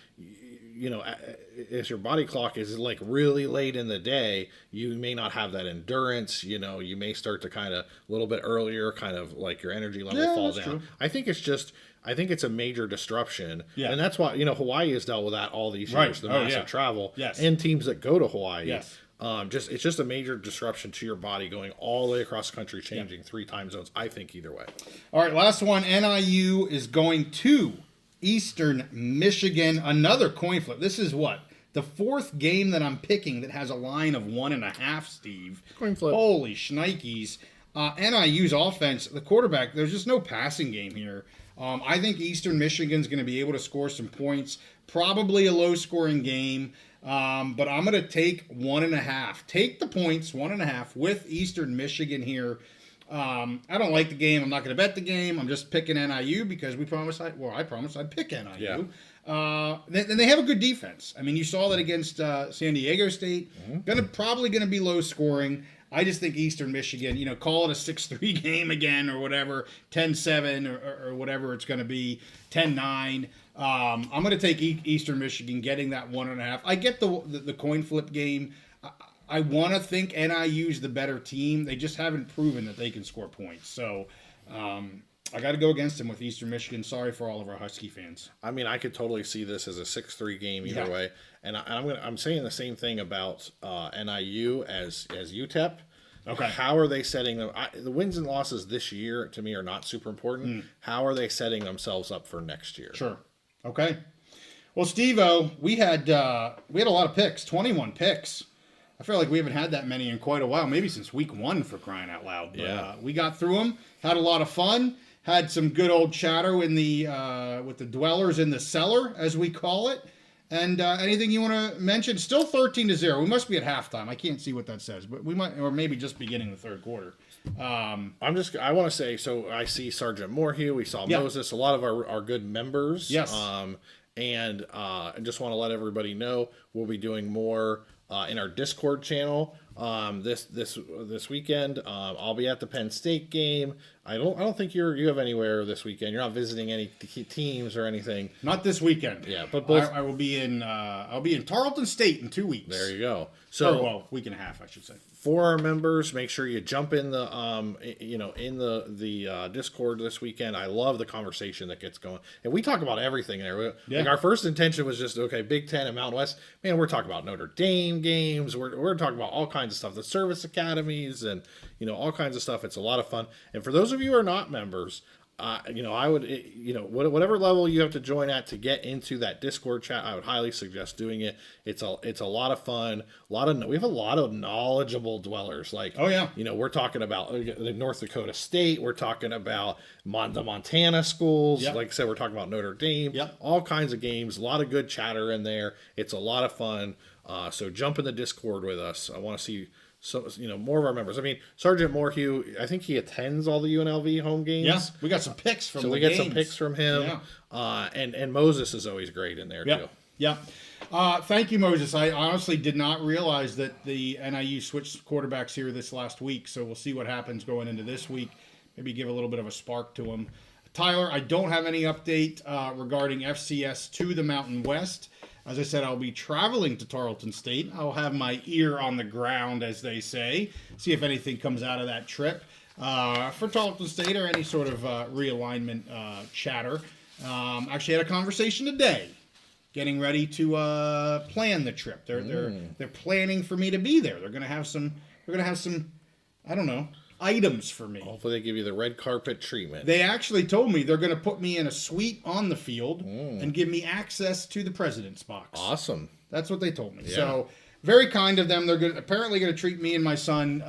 as your body clock is like really late in the day, you may not have that endurance. You may start to kind of a little bit earlier, kind of like your energy level falls down. True. I think it's a major disruption. Yeah. And that's why, Hawaii has dealt with that all these years, the massive travel and teams that go to Hawaii. Yes. It's just a major disruption to your body going all the way across the country, changing 3 time zones. I think either way. All right, last one. NIU is going to Eastern Michigan. Another coin flip. This is what? The 4th game that I'm picking that has a line of 1.5, Steve. Coin flip. Holy shnikes. NIU's offense, the quarterback, there's just no passing game here. I think Eastern Michigan's going to be able to score some points. Probably a low-scoring game, but I'm going to take 1.5. Take the points, 1.5, with Eastern Michigan here. I don't like the game. I'm not going to bet the game. I'm just picking NIU because I promised I'd pick NIU. Yeah. Then they have a good defense. I mean, you saw that against San Diego State. Mm-hmm. Probably going to be low-scoring. I just think Eastern Michigan, call it a 6-3 game again or whatever, 10-7 or whatever it's going to be, 10-9. I'm going to take Eastern Michigan getting that 1.5. I get the coin flip game. I want to think NIU's the better team. They just haven't proven that they can score points. So I got to go against them with Eastern Michigan. Sorry for all of our Husky fans. I mean, I could totally see this as a 6-3 game either way. And I'm saying the same thing about NIU as UTEP. Okay. How are they setting them? The wins and losses this year to me are not super important. How are they setting themselves up for next year? Sure. Okay. Well, Steve-O, we had a lot of picks, 21 picks. I feel like we haven't had that many in quite a while, maybe since week 1 for crying out loud. But, we got through them, had a lot of fun, had some good old chatter in with the dwellers in the cellar, as we call it. And anything you want to mention? Still 13-0. We must be at halftime. I can't see what that says, but we might, or maybe just beginning the third quarter. I want to say, so I see Sergeant Moorhue. We saw Moses. A lot of our good members. Yes. And I just want to let everybody know we'll be doing more in our Discord channel this weekend. I'll be at the Penn State game. I don't think you have anywhere this weekend. You're not visiting any teams or anything. Not this weekend. Yeah, but both. I will be in. I'll be in Tarleton State in 2 weeks. There you go. So week and a half, I should say. For our members, make sure you jump in the in the Discord this weekend. I love the conversation that gets going, and we talk about everything there. Like our first intention was just Big 10 and Mounatin West. Man, we're talking about Notre Dame games. We're talking about all kinds of stuff, the service academies, and all kinds of stuff. It's a lot of fun. And for those of you who are not members, I would, whatever level you have to join at to get into that Discord chat, I would highly suggest doing it. It's a lot of fun. We have a lot of knowledgeable dwellers. Like, we're talking about the North Dakota State. We're talking about the Montana schools. Yep. Like I said, we're talking about Notre Dame. Yep. All kinds of games. A lot of good chatter in there. It's a lot of fun. So jump in the Discord with us. I want to see. So, more of our members. I mean, Sergeant Moorhue, I think he attends all the UNLV home games. Yeah, we got some picks from some picks from him. Yeah. And Moses is always great in there, too. Yeah. Thank you, Moses. I honestly did not realize that the NIU switched quarterbacks here this last week, so we'll see what happens going into this week. Maybe give a little bit of a spark to them. Tyler, I don't have any update regarding FCS to the Mountain West. As I said, I'll be traveling to Tarleton State. I'll have my ear on the ground, as they say, see if anything comes out of that trip for Tarleton State or any sort of realignment chatter. Actually had a conversation today, getting ready to plan the trip. They're planning for me to be there. They're gonna have some I don't know, items for me. Hopefully they give you the red carpet treatment. They actually told me they're going to put me in a suite on the field and give me access to the president's box. Awesome. That's what they told me. Yeah. So very kind of them. They're apparently going to treat me and my son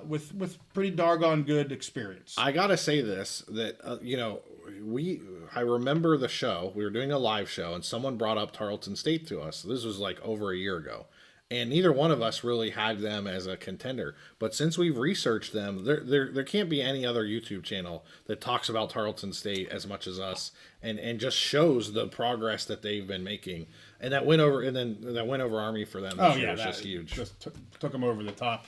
with pretty doggone good experience. I gotta say this, that I remember the show. We were doing a live show, and someone brought up Tarleton State to us. This was like over a year ago. And neither one of us really had them as a contender. But since we've researched them, there can't be any other YouTube channel that talks about Tarleton State as much as us, and just shows the progress that they've been making. And that win over Army for them this year was just huge. Just took them over the top.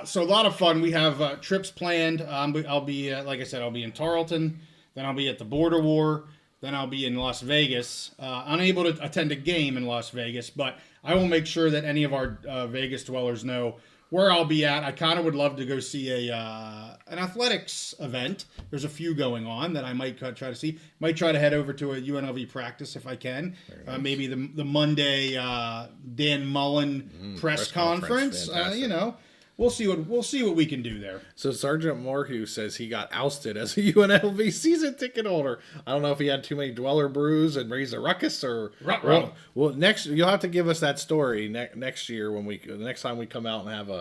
So a lot of fun. We have trips planned. I'll be, like I said, I'll be in Tarleton. Then I'll be at the Border War. Then I'll be in Las Vegas. Unable to attend a game in Las Vegas, but I will make sure that any of our Vegas dwellers know where I'll be at. I kind of would love to go see an athletics event. There's a few going on that I might try to see. Might try to head over to a UNLV practice if I can. Nice. Maybe the Monday Dan Mullen press conference. We'll see what we can do there. So Sergeant Morhew says he got ousted as a UNLV season ticket holder. I don't know if he had too many dweller brews and raised a ruckus or. Well, next you'll have to give us that story next year the next time we come out and have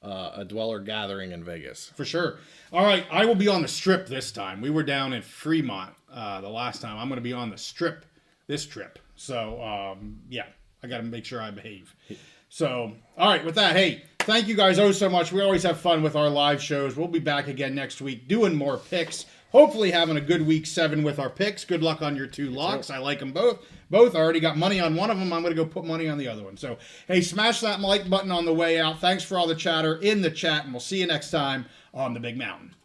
a dweller gathering in Vegas. For sure. All right, I will be on the Strip this time. We were down in Fremont the last time. I'm going to be on the Strip this trip. So I got to make sure I behave. So, all right, with that, hey, thank you guys so much. We always have fun with our live shows. We'll be back again next week doing more picks. Hopefully having a good week 7 with our picks. Good luck on your 2 locks. I like them both. I already got money on one of them. I'm going to go put money on the other one. So, hey, smash that like button on the way out. Thanks for all the chatter in the chat, and we'll see you next time on The Big Mountain.